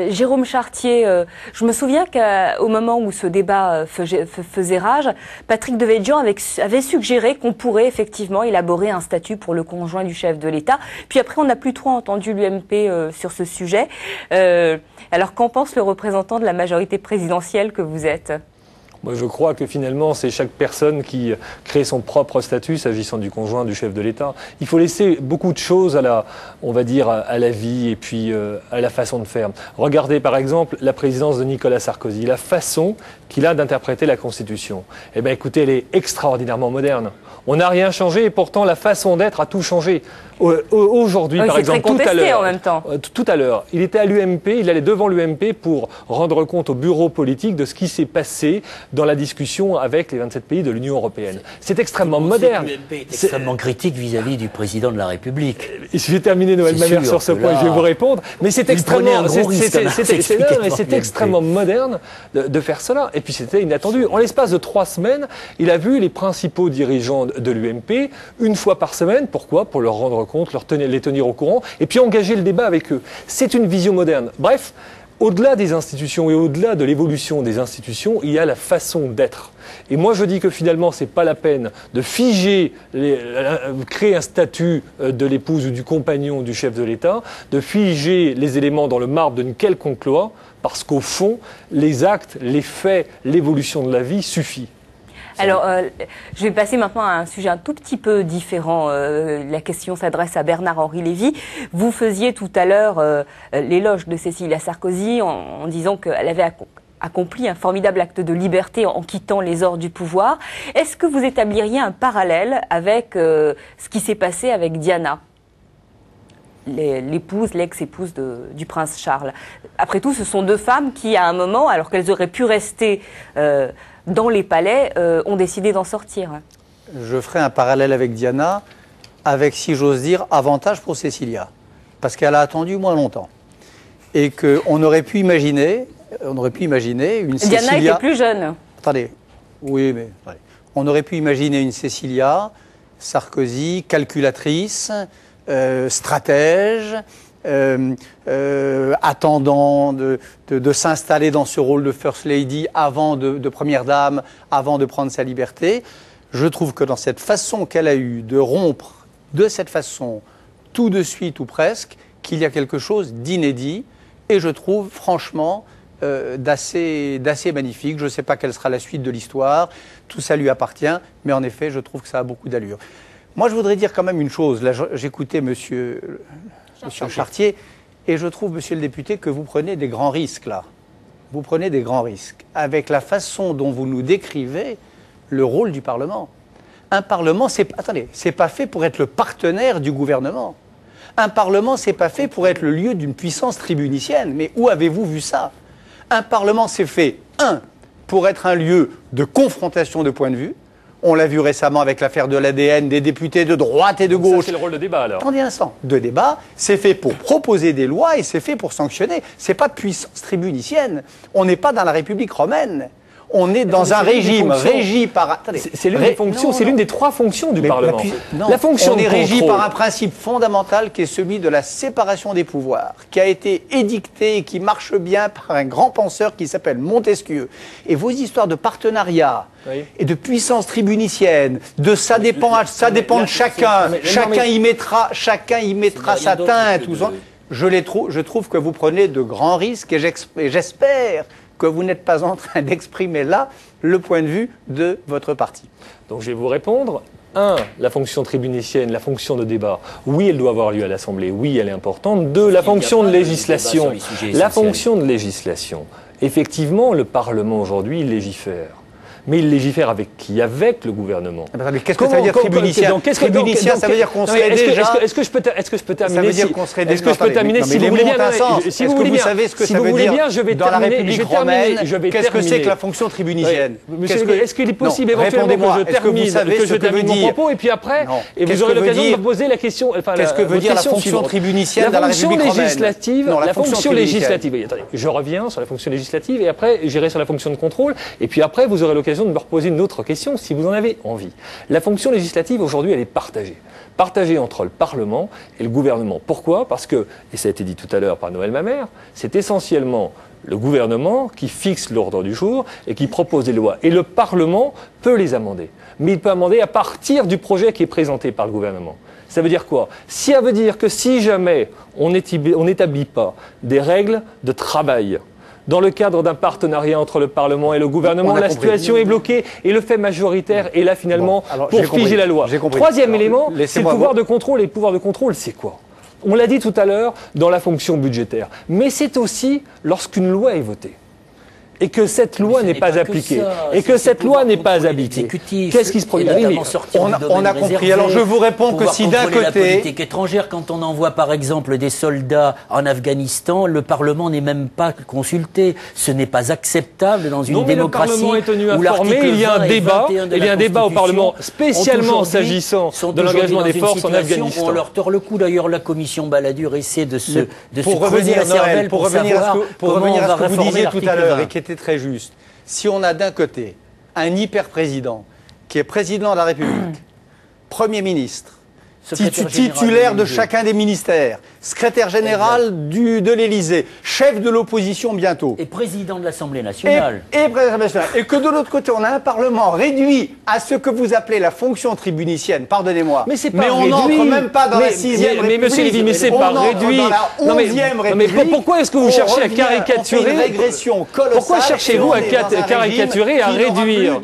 Jérôme Chartier, je me souviens qu'au moment où ce débat faisait rage, Patrick Devedjian avait suggéré qu'on pourrait effectivement élaborer un statut pour le conjoint du chef de l'État. Puis après, on n'a plus trop entendu l'UMP sur ce sujet. Alors, qu'en pense le représentant de la majorité présidentielle que vous êtes ? Moi, je crois que finalement, c'est chaque personne qui crée son propre statut s'agissant du conjoint du chef de l'État. Il faut laisser beaucoup de choses à la vie et puis à la façon de faire. Regardez par exemple la présidence de Nicolas Sarkozy, la façon qu'il a d'interpréter la Constitution. Eh bien, écoutez, elle est extraordinairement moderne. On n'a rien changé et pourtant la façon d'être a tout changé. Aujourd'hui, par exemple, tout à l'heure, il était à l'UMP, il allait devant l'UMP pour rendre compte au bureau politique de ce qui s'est passé dans la discussion avec les 27 pays de l'Union européenne. C'est extrêmement moderne. L'UMP est extrêmement critique vis-à-vis du président de la République. Je vais terminer, Noël Mamère, sur ce point, je vais vous répondre. Mais c'est extrêmement moderne de faire cela. Et puis c'était inattendu. En l'espace de 3 semaines, il a vu les principaux dirigeants de l'UMP une fois par semaine. Pourquoi ? Pour leur rendre compte, les tenir au courant, et puis engager le débat avec eux. C'est une vision moderne. Bref, au-delà des institutions et au-delà de l'évolution des institutions, il y a la façon d'être. Et moi, je dis que finalement, c'est pas la peine de figer, créer un statut de l'épouse ou du compagnon du chef de l'État, de figer les éléments dans le marbre d'une quelconque loi, parce qu'au fond, les actes, les faits, l'évolution de la vie suffit. Alors, je vais passer maintenant à un sujet un tout petit peu différent. La question s'adresse à Bernard-Henri Lévy. Vous faisiez tout à l'heure l'éloge de Cécilia Sarkozy en disant qu'elle avait accompli un formidable acte de liberté en quittant les ors du pouvoir. Est-ce que vous établiriez un parallèle avec ce qui s'est passé avec Diana ? L'ex-épouse du prince Charles. Après tout, ce sont 2 femmes qui, à un moment, alors qu'elles auraient pu rester dans les palais, ont décidé d'en sortir. Je ferai un parallèle avec Diana, avec, si j'ose dire, avantage pour Cécilia. Parce qu'elle a attendu moins longtemps. Et qu'on aurait pu imaginer une Cécilia... Diana était plus jeune. Attendez, oui, mais... Attendez. On aurait pu imaginer une Cécilia Sarkozy, calculatrice, stratège, attendant de s'installer dans ce rôle de First Lady avant de Première Dame, avant de prendre sa liberté. Je trouve que dans cette façon qu'elle a eue de rompre de cette façon, tout de suite ou presque, qu'il y a quelque chose d'inédit et je trouve franchement d'assez magnifique. Je ne sais pas quelle sera la suite de l'histoire, tout ça lui appartient, mais en effet je trouve que ça a beaucoup d'allure. Moi je voudrais dire quand même une chose, là j'écoutais Monsieur Chartier, et je trouve, monsieur le député, que vous prenez des grands risques, là. Vous prenez des grands risques, avec la façon dont vous nous décrivez le rôle du Parlement. Un Parlement, c'est pas fait pour être le partenaire du gouvernement. Un Parlement, c'est pas fait pour être le lieu d'une puissance tribunicienne. Mais où avez-vous vu ça? Un Parlement, c'est fait, pour être un lieu de confrontation de points de vue. On l'a vu récemment avec l'affaire de l'ADN, des députés de droite et de gauche. Ça, c'est le rôle de débat, alors. Attendez un instant. De débat, c'est fait pour proposer des lois et c'est fait pour sanctionner. C'est pas puissance tribunicienne. On n'est pas dans la République romaine. On est dans un régime régi par... C'est l'une des fonctions, c'est l'une des 3 fonctions du Parlement. La fonction on est régi par un principe fondamental qui est celui de la séparation des pouvoirs, qui a été édicté et qui marche bien par un grand penseur qui s'appelle Montesquieu. Et vos histoires de partenariat et de puissance tribunicienne, de ça dépend de chacun, chacun y mettra sa teinte. Je trouve que vous prenez de grands risques et j'espère que vous n'êtes pas en train d'exprimer là le point de vue de votre parti. Donc je vais vous répondre. 1, la fonction tribunicienne, la fonction de débat, oui, elle doit avoir lieu à l'Assemblée, oui, elle est importante. 2, la fonction de législation. La fonction de législation. Effectivement, le Parlement aujourd'hui, il légifère. Mais il légifère avec qui? Avec le gouvernement. Qu'est-ce que ça veut dire tribunicien? Tribunicien, ça veut dire qu'on serait déjà... Est-ce que je peux terminer? Ça veut dire qu'on serait déjà... Est-ce que je peux terminer si vous voulez bien? Si vous voulez bien, si vous voulez bien, je vais terminer. Dans la République romaine, qu'est-ce que c'est que la fonction tribunicienne? Est-ce qu'il est possible éventuellement que je termine mon propos et puis après, et vous aurez l'occasion de me poser la question... Qu'est-ce que veut dire la fonction tribunicienne dans la République romaine? La fonction législative. Attendez, je reviens sur la fonction législative et après, j'irai sur la fonction de contrôle et puis après, vous aurez l'occasion de me reposer une autre question si vous en avez envie. La fonction législative aujourd'hui elle est partagée. Partagée entre le Parlement et le gouvernement. Pourquoi? Parce que, et ça a été dit tout à l'heure par Noël Mamère, c'est essentiellement le gouvernement qui fixe l'ordre du jour et qui propose des lois. Et le Parlement peut les amender. Mais il peut amender à partir du projet qui est présenté par le gouvernement. Ça veut dire quoi? Ça veut dire que si jamais on n'établit pas des règles de travail dans le cadre d'un partenariat entre le Parlement et le gouvernement, la situation est bloquée et le fait majoritaire est là finalement pour figer la loi. Troisième élément, c'est le pouvoir de contrôle. Et le pouvoir de contrôle, c'est quoi? On l'a dit tout à l'heure dans la fonction budgétaire. Mais c'est aussi lorsqu'une loi est votée et que cette loi n'est pas appliquée, et que cette loi n'est pas habitée. Qu'est-ce qui se produit? On a compris. Alors je vous réponds que si d'un côté... La politique étrangère, quand on envoie par exemple des soldats en Afghanistan, le Parlement n'est même pas consulté. Ce n'est pas acceptable dans une démocratie. Le Parlement est tenu informé, il y a un débat au Parlement spécialement s'agissant de l'engagement des forces en Afghanistan. On leur tord le cou. D'ailleurs, la commission Balladur essaie de se creuser la cervelle pour savoir comment on va réformer l'article 20. Était très juste. Si on a d'un côté un hyper-président qui est président de la République, Premier ministre, titulaire de chacun des ministères, secrétaire général de l'Élysée, chef de l'opposition bientôt. Et président de l'Assemblée nationale. Et président de l'Assemblée nationale. Et que de l'autre côté, on a un Parlement réduit à ce que vous appelez la fonction tribunicienne, pardonnez-moi. Mais c'est pas réduit. On n'entre même pas dans la 6e République. Mais monsieur Lévy, mais c'est pas réduit. Dans la 11e République. Mais pourquoi est-ce que vous cherchez à caricaturer? Une régression colossale. Pourquoi cherchez-vous à caricaturer, à réduire?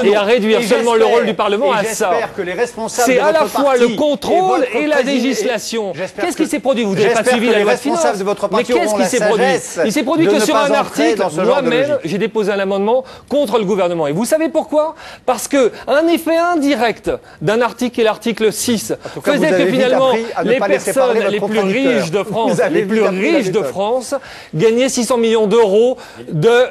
Et à réduire seulement le rôle du Parlement à ça. C'est à la fois le contrôle et la législation. Qu'est-ce qui s'est produit? Vous n'avez pas suivi la loi de finances. Mais qu'est-ce qui s'est produit? Il s'est produit que sur un article, moi-même, j'ai déposé un amendement contre le gouvernement. Et vous savez pourquoi? Parce que un effet indirect d'un article qui est l'article 6 faisait que finalement les personnes les plus riches de France, gagnaient 600 millions d'euros de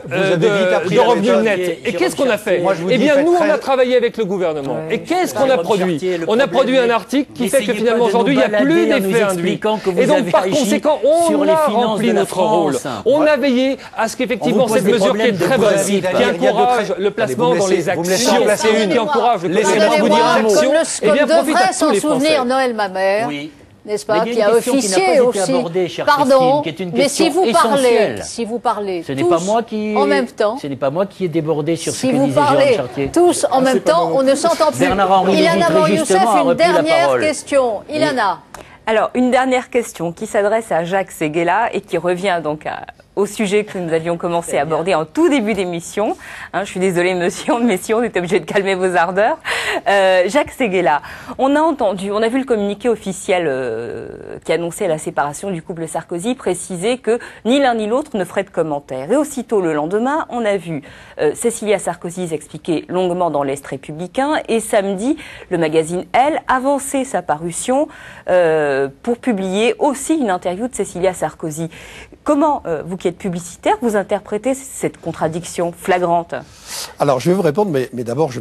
revenus nets. Et qu'est-ce qu'on a fait? Eh bien, nous, on a travaillé avec le gouvernement. Et qu'est-ce qu'on a produit? On a produit un article qui fait que finalement aujourd'hui il n'y a plus d'effet induit. Et donc par conséquent, on a rempli notre rôle. On a veillé à ce qu'effectivement cette mesure qui est très bonne, qui encourage le placement dans les actions, qui encourage le placement dans les actions, et bien profite à tous les Français. Noël Mamère. N'est-ce pas, qui a officié aussi. Pardon, mais si vous parlez ce n'est pas moi qui en même temps, ce n'est pas moi qui ai débordé sur ce que vous disait parlez Gérard Chartier. Tous en même temps, on ne s'entend plus. Ilana Ban-Youssef, une dernière question. Ilana. Alors, une dernière question qui s'adresse à Jacques Séguéla et qui revient donc au sujet que nous avions commencé à aborder en tout début d'émission. Je suis désolée, messieurs, on est obligé de calmer vos ardeurs. Jacques Séguéla, on a vu le communiqué officiel qui annonçait la séparation du couple Sarkozy préciser que ni l'un ni l'autre ne ferait de commentaires. Et aussitôt le lendemain, on a vu Cécilia Sarkozy expliquer longuement dans l'Est républicain et samedi, le magazine Elle avançait sa parution pour publier aussi une interview de Cécilia Sarkozy. Comment, vous qui êtes publicitaire, vous interprétez cette contradiction flagrante? Alors, je vais vous répondre, mais d'abord, je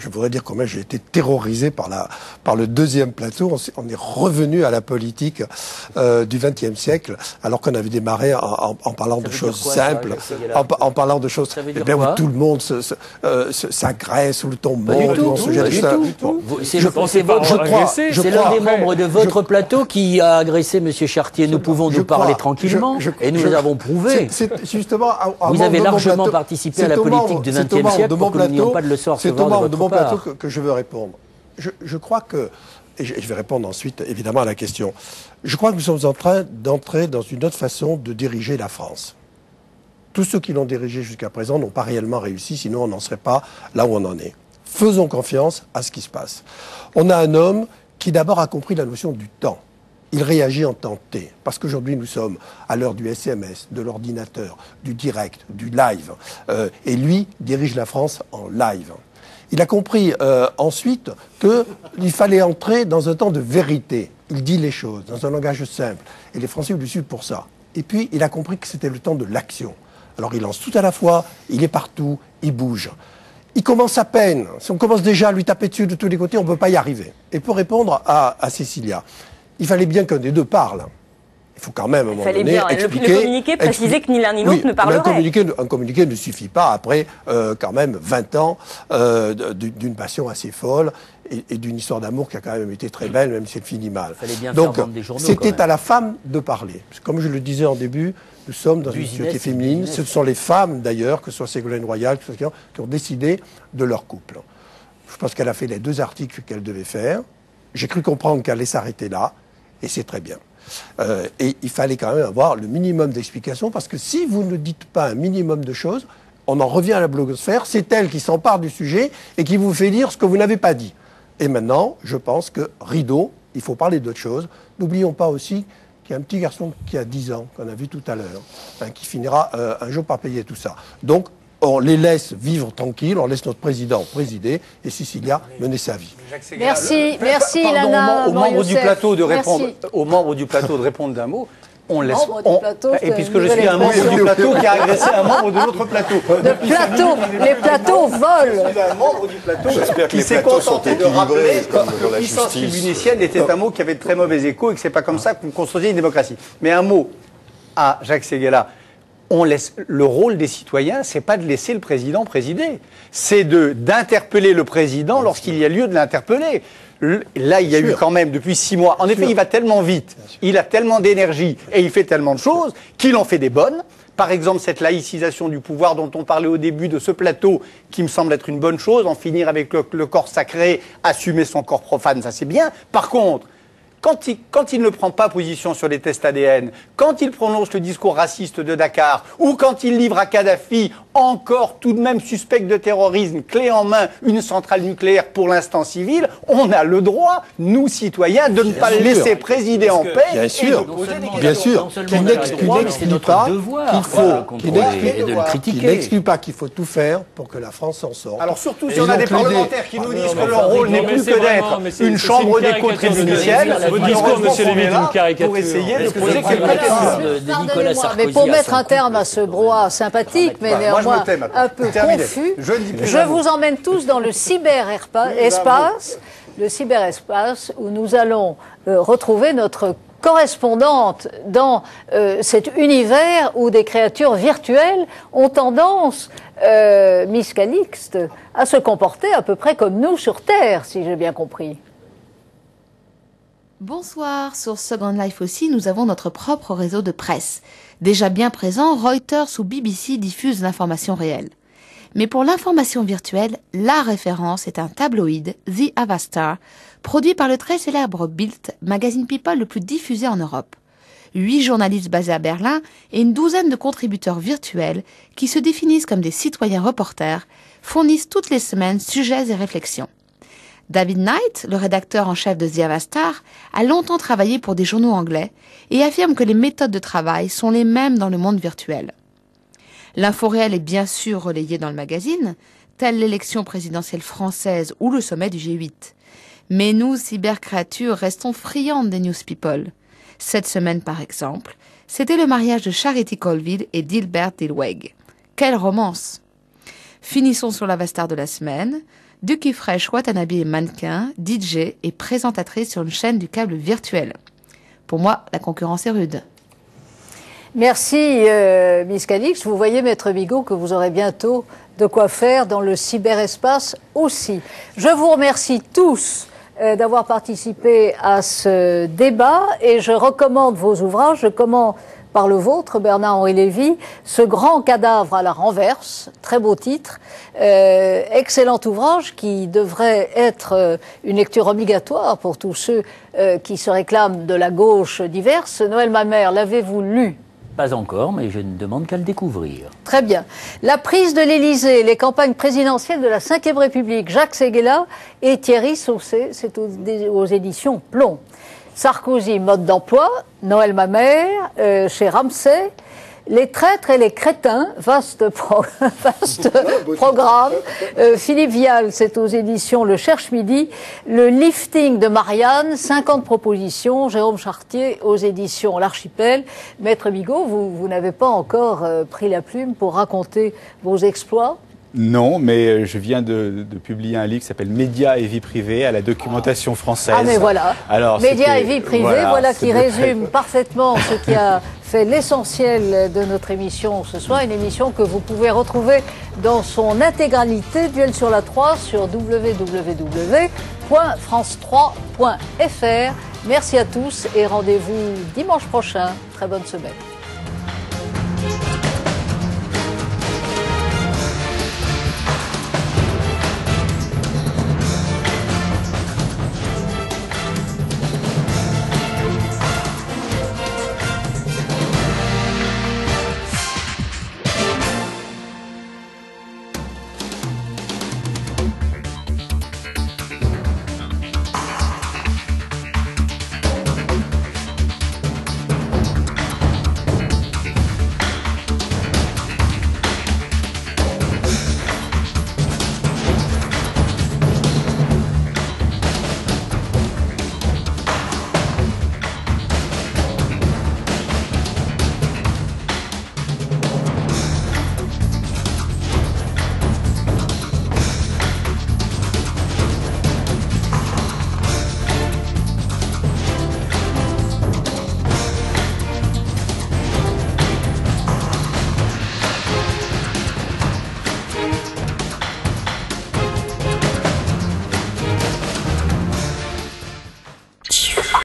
voudrais dire combien j'ai été terrorisé par le deuxième plateau. On est revenu à la politique du XXe siècle, alors qu'on avait démarré en parlant de choses simples, en parlant de choses où tout le monde s'agresse, où le ton monte, où on se jette. C'est l'un des membres de votre plateau qui a agressé M. Chartier. Nous pouvons nous parler tranquillement, et nous l'avons prouvé. Justement, vous avez largement participé à la politique du XXe siècle pour que nous n'ayons pas de le sort C'est au membre de mon plateau que je veux répondre. Je crois que, et je vais répondre ensuite évidemment à la question, je crois que nous sommes en train d'entrer dans une autre façon de diriger la France. Tous ceux qui l'ont dirigé jusqu'à présent n'ont pas réellement réussi, sinon on n'en serait pas là où on en est. Faisons confiance à ce qui se passe. On a un homme qui d'abord a compris la notion du temps. Il réagit en temps T, parce qu'aujourd'hui nous sommes à l'heure du SMS, de l'ordinateur, du direct, du live, et lui dirige la France en live. Il a compris ensuite qu'il fallait entrer dans un temps de vérité. Il dit les choses dans un langage simple, et les Français lui suivent pour ça. Et puis il a compris que c'était le temps de l'action. Alors il lance tout à la fois, il est partout, il bouge. Il commence à peine. Si on commence déjà à lui taper dessus de tous les côtés, on ne peut pas y arriver. Et pour répondre à Cécilia, il fallait bien qu'un des deux parle. Il faut quand même, à un moment donné, expliquer... Le communiqué précisait que ni l'un ni l'autre ne parlerait. Un communiqué ne suffit pas après, quand même, 20 ans d'une passion assez folle et d'une histoire d'amour qui a quand même été très belle, même si elle finit mal. Donc, c'était à la femme de parler. Parce que, comme je le disais en début, nous sommes dans une société féminine. Ce sont les femmes, d'ailleurs, que ce soit Ségolène Royal, qui ont décidé de leur couple. Je pense qu'elle a fait les 2 articles qu'elle devait faire. J'ai cru comprendre qu'elle allait s'arrêter là, et c'est très bien. Et il fallait quand même avoir le minimum d'explications, parce que si vous ne dites pas un minimum de choses, on en revient à la blogosphère, c'est elle qui s'empare du sujet et qui vous fait dire ce que vous n'avez pas dit. Et maintenant, je pense que rideau, il faut parler d'autre chose. N'oublions pas aussi qu'il y a un petit garçon qui a 10 ans, qu'on a vu tout à l'heure, qui finira un jour par payer tout ça. Donc, on les laisse vivre tranquilles, on laisse notre président présider et Cécilia mener sa vie. Merci, Ilana. Aux membres du plateau de répondre. Aux membres du plateau de répondre d'un mot. On laisse. Et puisque je suis un membre du plateau qui a agressé un membre de l'autre plateau. Les plateaux volent. Je suis un membre du plateau qui s'est contenté de rappeler que puissance tribunicienne était un mot qui avait de très mauvais écho et que c'est pas comme ça qu'on construisait une démocratie. Mais un mot à Jacques Séguéla. On laisse le rôle des citoyens, c'est pas de laisser le président présider, c'est d'interpeller le président lorsqu'il y a lieu de l'interpeller. Là, il y a eu quand même depuis 6 mois. En effet, il va tellement vite, il a tellement d'énergie et il fait tellement de choses qu'il en fait des bonnes. Par exemple, cette laïcisation du pouvoir dont on parlait au début de ce plateau, qui me semble être une bonne chose, en finir avec le corps sacré, assumer son corps profane, ça c'est bien. Par contre, quand il ne prend pas position sur les tests ADN, quand il prononce le discours raciste de Dakar, ou quand il livre à Kadhafi, encore tout de même suspect de terrorisme, clé en main, une centrale nucléaire pour l'instant civile, on a le droit, nous citoyens, de ne pas le laisser présider en paix. Bien sûr, qu'il n'exclut pas qu'il faut tout faire pour que la France s'en sorte. Alors surtout si on a des parlementaires qui nous disent que leur rôle n'est plus que d'être une chambre d'écho tribunicienne. Votre discours, monsieur Lévy, est une caricature. Pour essayer de poser quelques questions. Mais pour mettre un terme à ce brouhaha sympathique, mais néanmoins un peu confus, je vous emmène tous dans le cyberespace, où nous allons retrouver notre correspondante dans cet univers où des créatures virtuelles ont tendance, Miss Calixte, à se comporter à peu près comme nous sur Terre, si j'ai bien compris. Bonsoir, sur Second Life aussi, nous avons notre propre réseau de presse. Déjà bien présent, Reuters ou BBC diffusent l'information réelle. Mais pour l'information virtuelle, la référence est un tabloïd, The Avastar, produit par le très célèbre Bild, magazine People le plus diffusé en Europe. 8 journalistes basés à Berlin et une douzaine de contributeurs virtuels qui se définissent comme des citoyens reporters, fournissent toutes les semaines sujets et réflexions. David Knight, le rédacteur en chef de The Avastar, a longtemps travaillé pour des journaux anglais et affirme que les méthodes de travail sont les mêmes dans le monde virtuel. L'info réelle est bien sûr relayée dans le magazine, telle l'élection présidentielle française ou le sommet du G8. Mais nous, cybercréatures, restons friandes des news people. Cette semaine, par exemple, c'était le mariage de Charity Colville et d'Hilbert Dilweg. Quelle romance! Finissons sur la vaste-star de la semaine. Duki Fresh Watanabe est mannequin, DJ et présentatrice sur une chaîne du câble virtuel. Pour moi, la concurrence est rude. Merci, Miss Calix. Vous voyez, Maître Bigot, que vous aurez bientôt de quoi faire dans le cyberespace aussi. Je vous remercie tous d'avoir participé à ce débat et je recommande vos ouvrages. Je commence par le vôtre, Bernard-Henri Lévy, Ce grand cadavre à la renverse, très beau titre, excellent ouvrage qui devrait être une lecture obligatoire pour tous ceux qui se réclament de la gauche diverse. Noël Mamère, l'avez-vous lu ? Pas encore, mais je ne demande qu'à le découvrir. Très bien. La prise de l'Élysée, les campagnes présidentielles de la Ve République, Jacques Séguéla et Thierry Saucet, c'est aux éditions Plomb. Sarkozy, mode d'emploi, Noël Mamère, chez Ramsay. Les traîtres et les crétins, vaste programme. Philippe Vial, c'est aux éditions Le Cherche-Midi. Le lifting de Marianne, 50 propositions. Jérôme Chartier, aux éditions L'Archipel. Maître Bigot, vous n'avez pas encore pris la plume pour raconter vos exploits ? Non, mais je viens de publier un livre qui s'appelle Médias et vie privée à la documentation française. Ah mais voilà, alors, Médias et vie privée, voilà qui résume parfaitement ce qui a fait l'essentiel de notre émission ce soir. Une émission que vous pouvez retrouver dans son intégralité, Duel sur la 3, sur www.france3.fr. Merci à tous et rendez-vous dimanche prochain. Très bonne semaine.